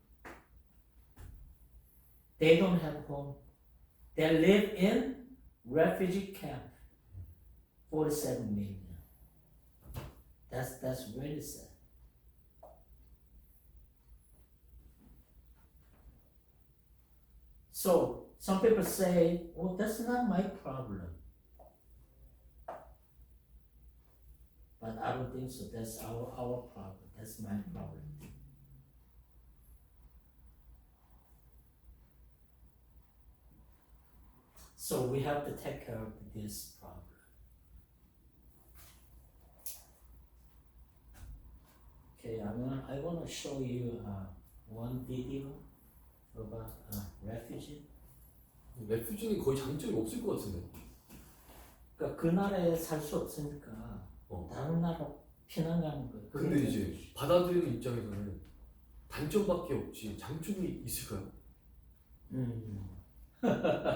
They don't have home. They live in refugee camp. 47 million. That's really sad. So some people say, well, that's not my problem. But I don't think so. That's our problem. That's my problem. So we have to take care of this problem. Okay, I want to show you one video about refugee. 레퓨지는 거의 장점이 없을 것 같은데. 그러니까 그 나라에 살 수 없으니까 다른 나라 피난 가는 거예요. 근데 이제 받아들이는 입장에서는 단점밖에 없지 장점이 있을까요?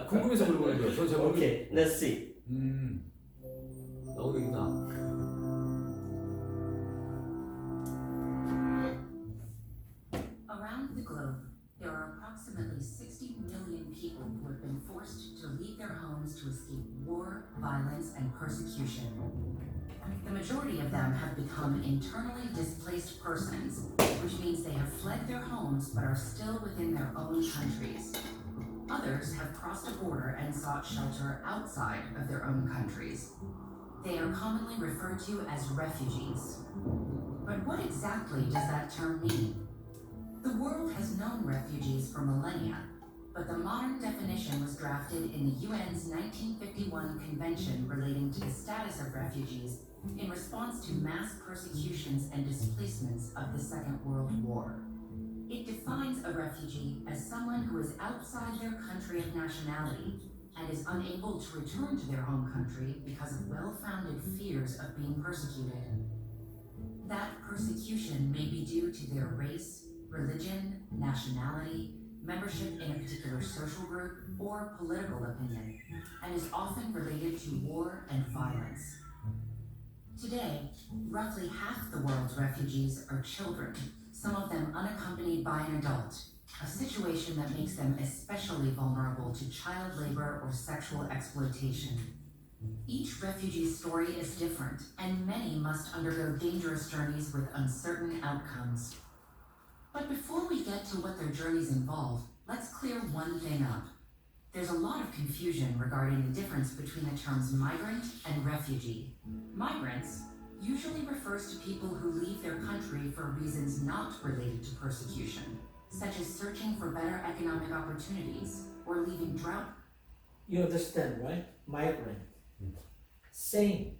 궁금해서 물어보는 거예요. 저는 잘 Okay, 모르겠어요. let's see. 나오겠나? Around the globe, there are approximately 60 million people who have been forced to leave their homes to escape war, violence, and persecution. The majority of them have become internally displaced persons, which means they have fled their homes but are still within their own countries. Others have crossed a border and sought shelter outside of their own countries. They are commonly referred to as refugees. But what exactly does that term mean? The world has known refugees for millennia, but the modern definition was drafted in the UN's 1951 Convention relating to the status of refugees in response to mass persecutions and displacements of the Second World War. It defines a refugee as someone who is outside their country of nationality and is unable to return to their home country because of well-founded fears of being persecuted. That persecution may be due to their race, religion, nationality, membership in a particular social group, or political opinion, and is often related to war and violence. Today, roughly half the world's refugees are children, some of them unaccompanied by an adult, a situation that makes them especially vulnerable to child labor or sexual exploitation. Each refugee's story is different, and many must undergo dangerous journeys with uncertain outcomes. But before we get to what their journeys involve, let's clear one thing up. There's a lot of confusion regarding the difference between the terms migrant and refugee. Migrants usually refers to people who leave their country for reasons not related to persecution, such as searching for better economic opportunities or leaving drought. You understand, right? Migrant. Same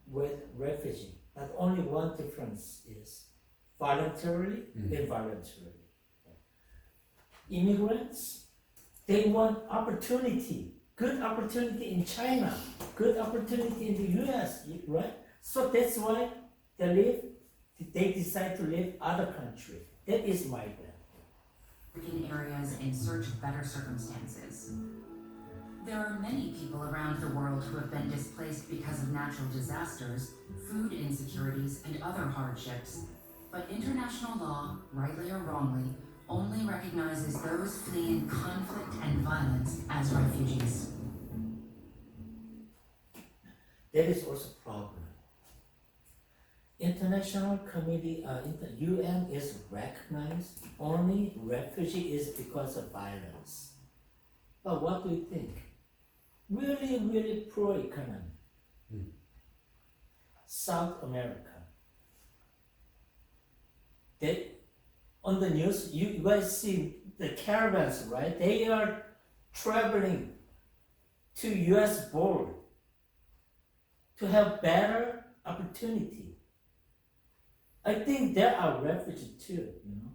with refugee, but only one difference is voluntarily, involuntarily. Immigrants, they want opportunity, good opportunity in China, good opportunity in the US, right? So that's why they decide to leave other country. That is migrant. In areas in search of better circumstances. There are many people around the world who have been displaced because of natural disasters, food insecurities, and other hardships. But international law, rightly or wrongly, only recognizes those fleeing conflict and violence as refugees. That is also a problem. International community, UN is recognized only refugee is because of violence. But what do you think? Really, really poor economy. South America. They, on the news, you guys see the caravans, right? They are traveling to US border to have better opportunity. I think there are refugees too, you know.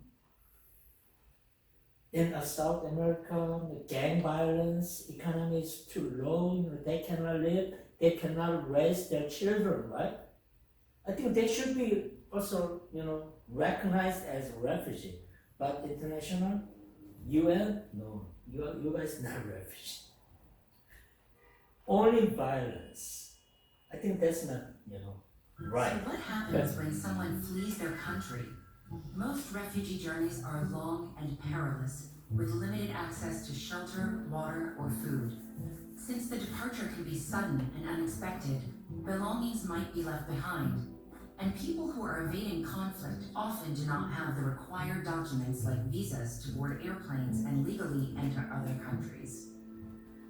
In South America, the gang violence, economy is too low, you know, they cannot live, they cannot raise their children, right? I think they should be also, you know, recognized as a refugee, but international, UN? No, you guys not refugee. Only violence. I think that's not, right. So what happens when someone flees their country? Most refugee journeys are long and perilous, with limited access to shelter, water, or food. Since the departure can be sudden and unexpected, belongings might be left behind, and people who are evading conflict often do not have the required documents like visas to board airplanes and legally enter other countries.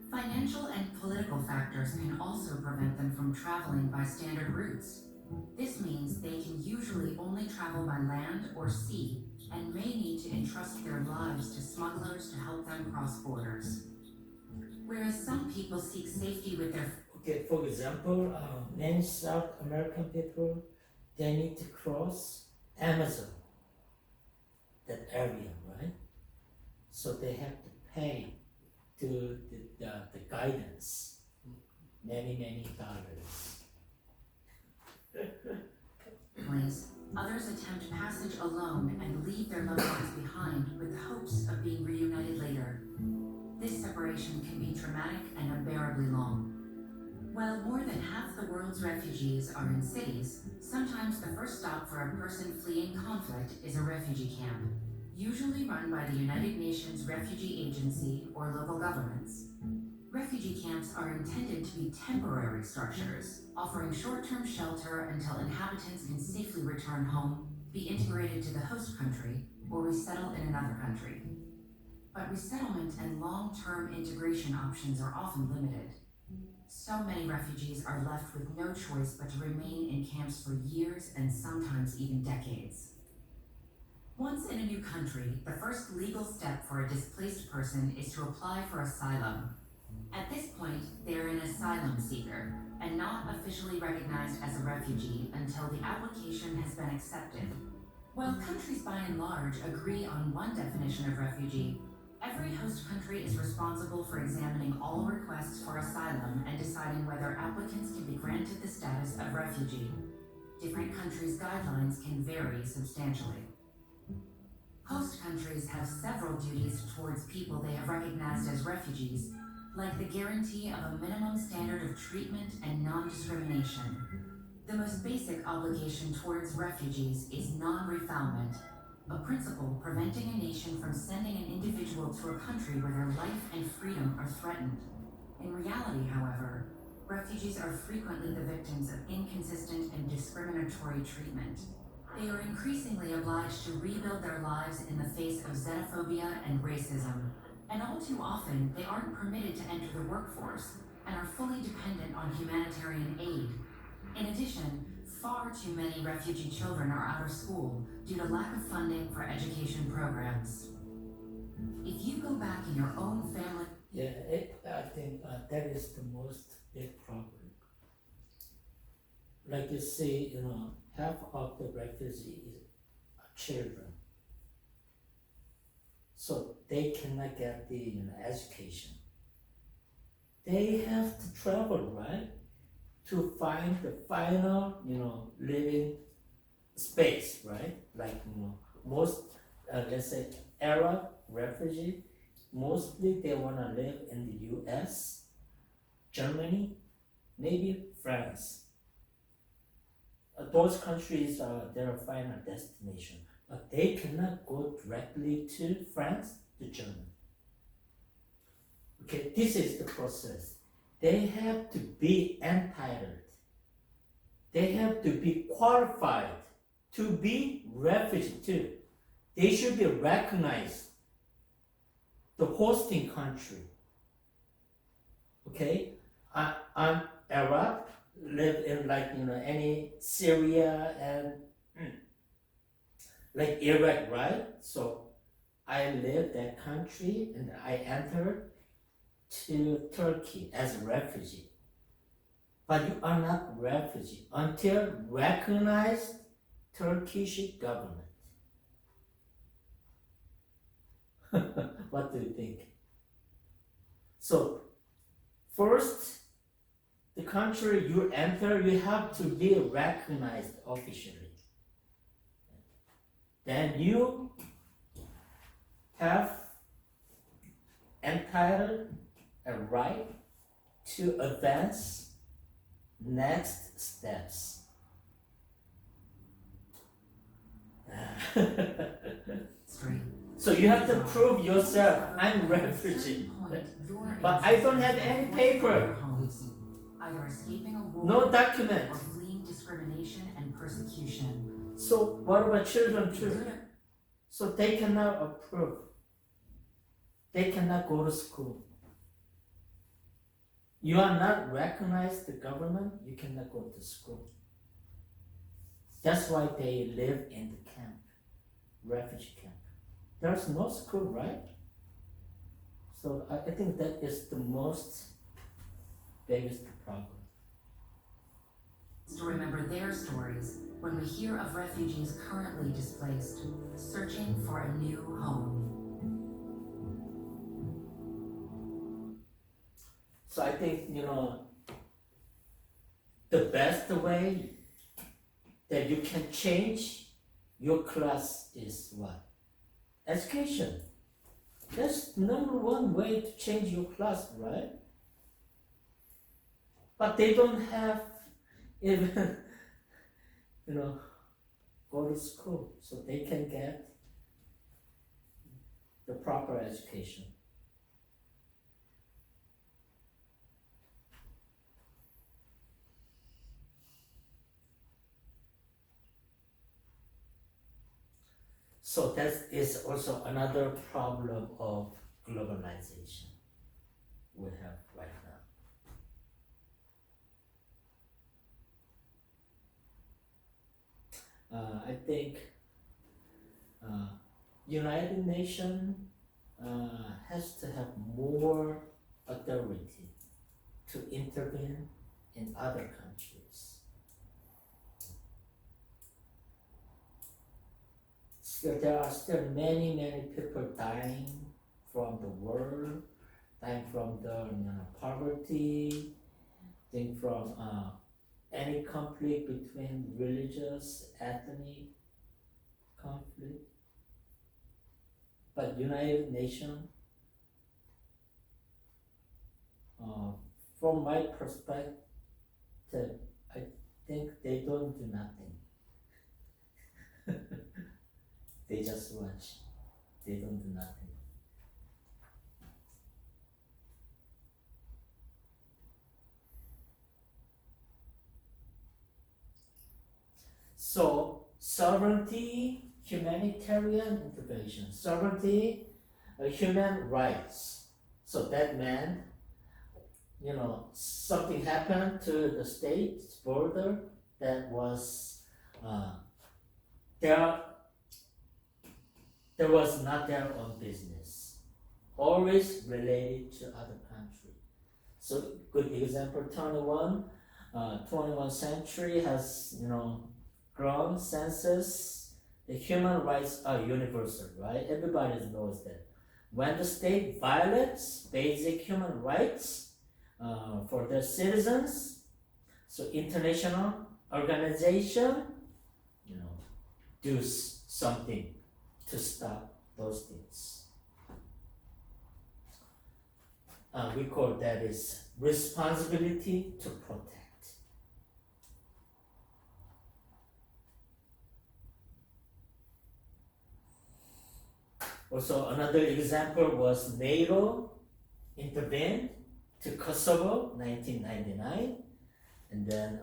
Financial and political factors can also prevent them from traveling by standard routes. This means they can usually only travel by land or sea and may need to entrust their lives to smugglers to help them cross borders. Whereas some people seek safety with their Okay, for example, many South American people, they need to cross Amazon, that area, right? So they have to pay to the guidance, many dollars. families, others attempt passage alone and leave their loved ones behind with the hopes of being reunited later. This separation can be traumatic and unbearably long. While more than half the world's refugees are in cities, sometimes the first stop for a person fleeing conflict is a refugee camp, usually run by the United Nations Refugee Agency or local governments. Refugee camps are intended to be temporary structures, offering short-term shelter until inhabitants can safely return home, be integrated to the host country, or resettle in another country. But resettlement and long-term integration options are often limited. So many refugees are left with no choice but to remain in camps for years and sometimes even decades. Once in a new country, the first legal step for a displaced person is to apply for asylum. At this point, they are an asylum seeker and not officially recognized as a refugee until the application has been accepted. While countries by and large agree on one definition of refugee, every host country is responsible for examining all requests for asylum and deciding whether applicants can be granted the status of refugee. Different countries' guidelines can vary substantially. Host countries have several duties towards people they have recognized as refugees, like the guarantee of a minimum standard of treatment and non-discrimination. The most basic obligation towards refugees is non-refoulement, a principle preventing a nation from sending an individual to a country where their life and freedom are threatened. In reality, however, refugees are frequently the victims of inconsistent and discriminatory treatment. They are increasingly obliged to rebuild their lives in the face of xenophobia and racism, and all too often they aren't permitted to enter the workforce and are fully dependent on humanitarian aid. In addition, far too many refugee children are out of school due to lack of funding for education programs. If you go back in your own family... Yeah, I think that is the most big problem. Like you see, half of the refugees are children. So they cannot get the education. They have to travel, right? To find the final, living space, right? Like, most, let's say, Arab refugee, mostly they want to live in the US, Germany, maybe France. Those countries are their final destination, but they cannot go directly to France, to Germany. Okay, this is the process. They have to be entitled. They have to be qualified to be refugee too. They should be recognized, the hosting country. Okay, I'm Arab, live in any Syria and like Iraq, right? So I live that country and I entered to Turkey as a refugee. But you are not refugee until recognized Turkish government. What do you think? So first, the country you enter, you have to be recognized officially. Then you have entitled a right to advance next steps. So you have to prove yourself. I'm refugee, but I don't have any paper, either escaping a war no document. or fleeing discrimination and persecution. So what about children too? So they cannot approve. They cannot go to school. You are not recognized the government, you cannot go to school. That's why they live in the camp, refugee camp. There's no school, right? So I think that is the most biggest problem. To remember their stories when we hear of refugees currently displaced, searching for a new home. So I think, the best way that you can change your class is what? Education. That's number one way to change your class, right? But they don't have even, go to school so they can get the proper education. So that is also another problem of globalization we have right now. I think United Nations has to have more authority to intervene in other countries. There are still many people dying from the war, dying from the poverty, dying from any conflict between religious, ethnic conflict. But United Nations, from my perspective, I think they don't do nothing. They just watch. They don't do nothing. So, sovereignty, humanitarian intervention. Sovereignty, human rights. So that meant, something happened to the state's border that was, there was not their own business, always related to other country. So good example, 21st century has, grown census. The human rights are universal, right? Everybody knows that. When the state violates basic human rights for their citizens, so international organization, do something to stop those things. We call that is responsibility to protect. Also, another example was NATO intervened to Kosovo, 1999, and then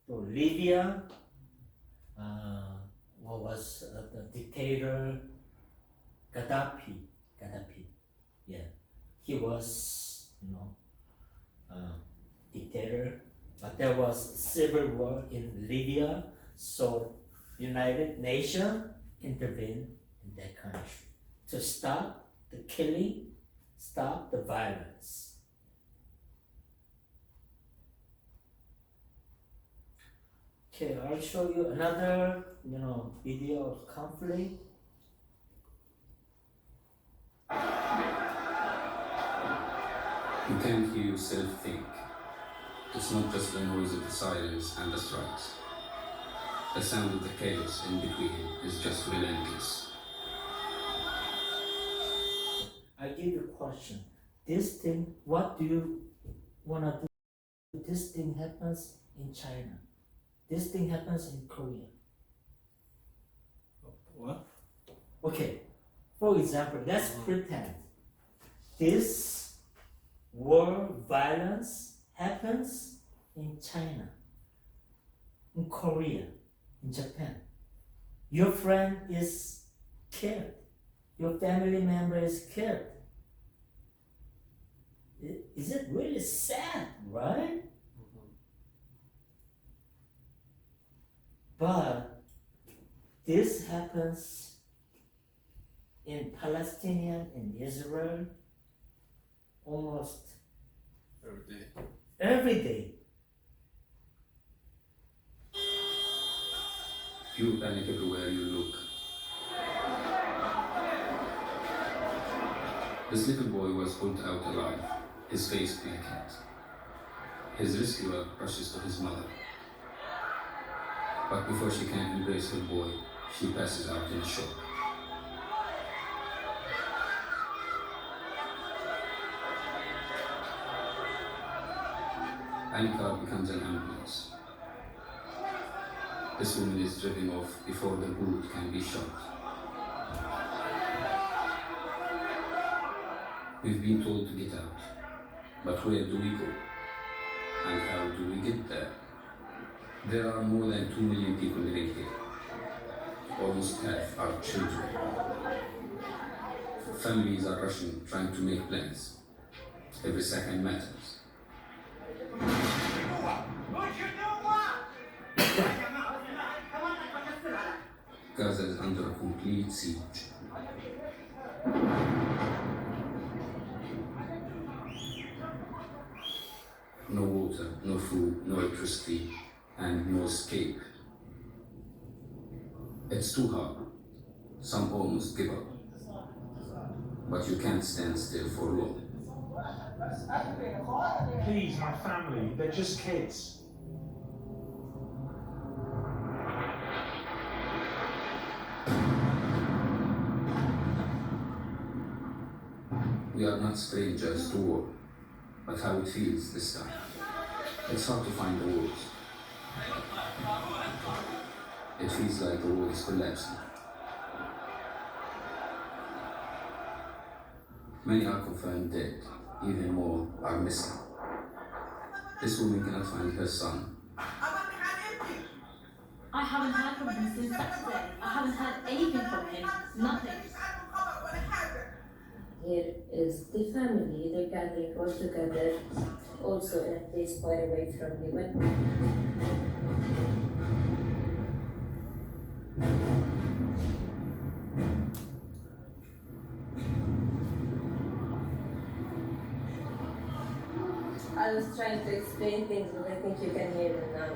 Libya. What was the dictator Gaddafi? Yeah, he was, dictator, but there was civil war in Libya, so United Nations intervened in that country to stop the killing, stop the violence. Okay, I'll show you another, video of conflict. You can't hear yourself think. It's not just the noise of the sirens and the strikes. The sound of the chaos in between is just relentless. I give you a question. This thing, what do you wanna do? This thing happens in China. This thing happens in Korea. What? Okay, for example, let's pretend this war violence happens in China, in Korea, in Japan. Your friend is killed. Your family member is killed. Is it really sad, right? But this happens in Palestinian, in Israel, almost Every day. every day. Pure panic everywhere you look. This little boy was pulled out alive, his face blackened. His rescuer rushes to his mother. But before she can embrace her boy, she passes out in a shock. Any car becomes an ambulance. This woman is driven off before the bullet can be shot. We've been told to get out, but where do we go? And how do we get there? There are more than 2 million people living here. Almost half are children. Families are rushing, trying to make plans. Every second matters. Gaza is under a complete siege. No water, no food, no electricity, and no escape. It's too hard. Some almost give up. But you can't stand still for long. Please, my family, they're just kids. We are not strangers to war, but how it feels this time. It's hard to find the words. It feels like the world is collapsing. Many are confirmed dead, even more are missing. This woman cannot find her son. I haven't heard from him since Saturday. I haven't heard anything from him. Nothing. Here is the family, they're gathering all together, also in a place far away from the weapon. I was trying to explain things, but I think you can hear them now.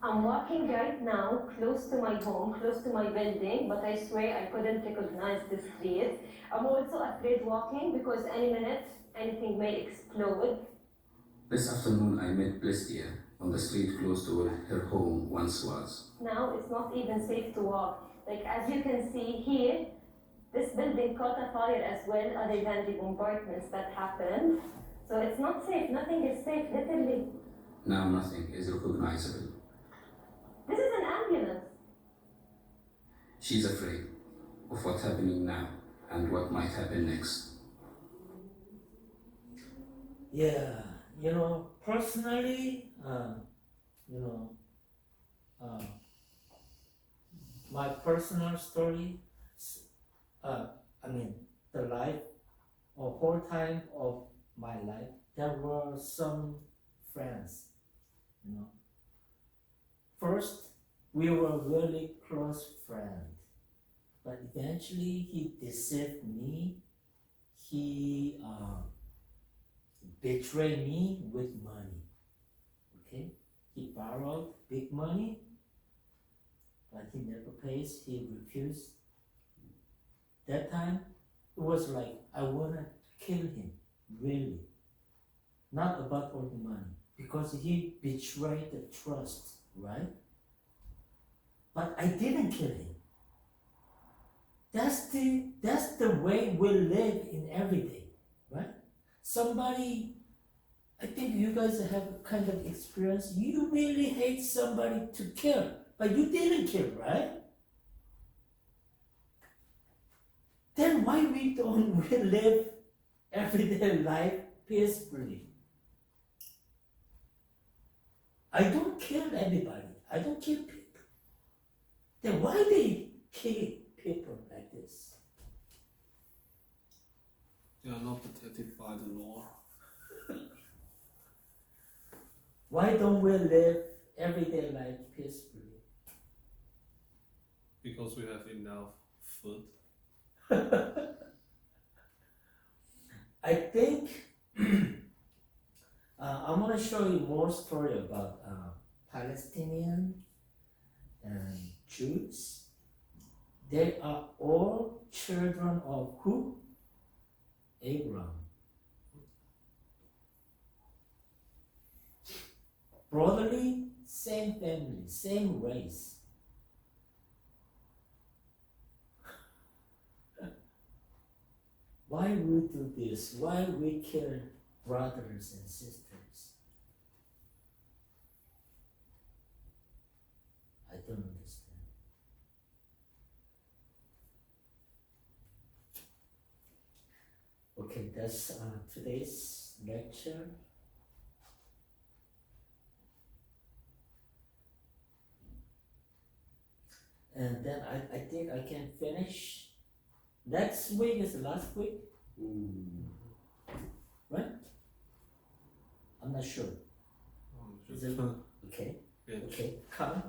I'm walking right now, close to my home, close to my building, but I swear I couldn't recognize the street. I'm also afraid walking because any minute, anything may explode. This afternoon I met Plestia on the street close to where her home once was. Now it's not even safe to walk. Like as you can see here, this building caught a fire as well, other than the bombardments that happened. So it's not safe, nothing is safe, literally. Now nothing is recognizable. This is an ambulance. She's afraid of what's happening now and what might happen next. Yeah, personally, my personal story, the life, or whole time of my life, there were some friends, First, we were really close friends, but eventually he deceived me. He betrayed me with money. Okay, he borrowed big money, but he never pays. He refused. That time, it was like I wanna kill him, really. Not about all the money, because he betrayed the trust. Right? But I didn't kill him. That's the way we live in every day, right? Somebody, I think you guys have a kind of experience. You really hate somebody to kill, but you didn't kill, right? Then why we don't live everyday life peacefully? I don't kill anybody. I don't kill people. Then why they kill people like this? They are not protected by the law. Why don't we live everyday life peacefully? Because we have enough food. I think I'm gonna show you more story about Palestinian and Jews. They are all children of who? Abraham. Brotherly, same family, same race. Why we do this? Why we kill brothers and sisters? I don't understand. Okay, that's today's lecture. And then I think I can finish. Next week is the last week, right? I'm not sure. Is it okay? Yeah. Okay, come.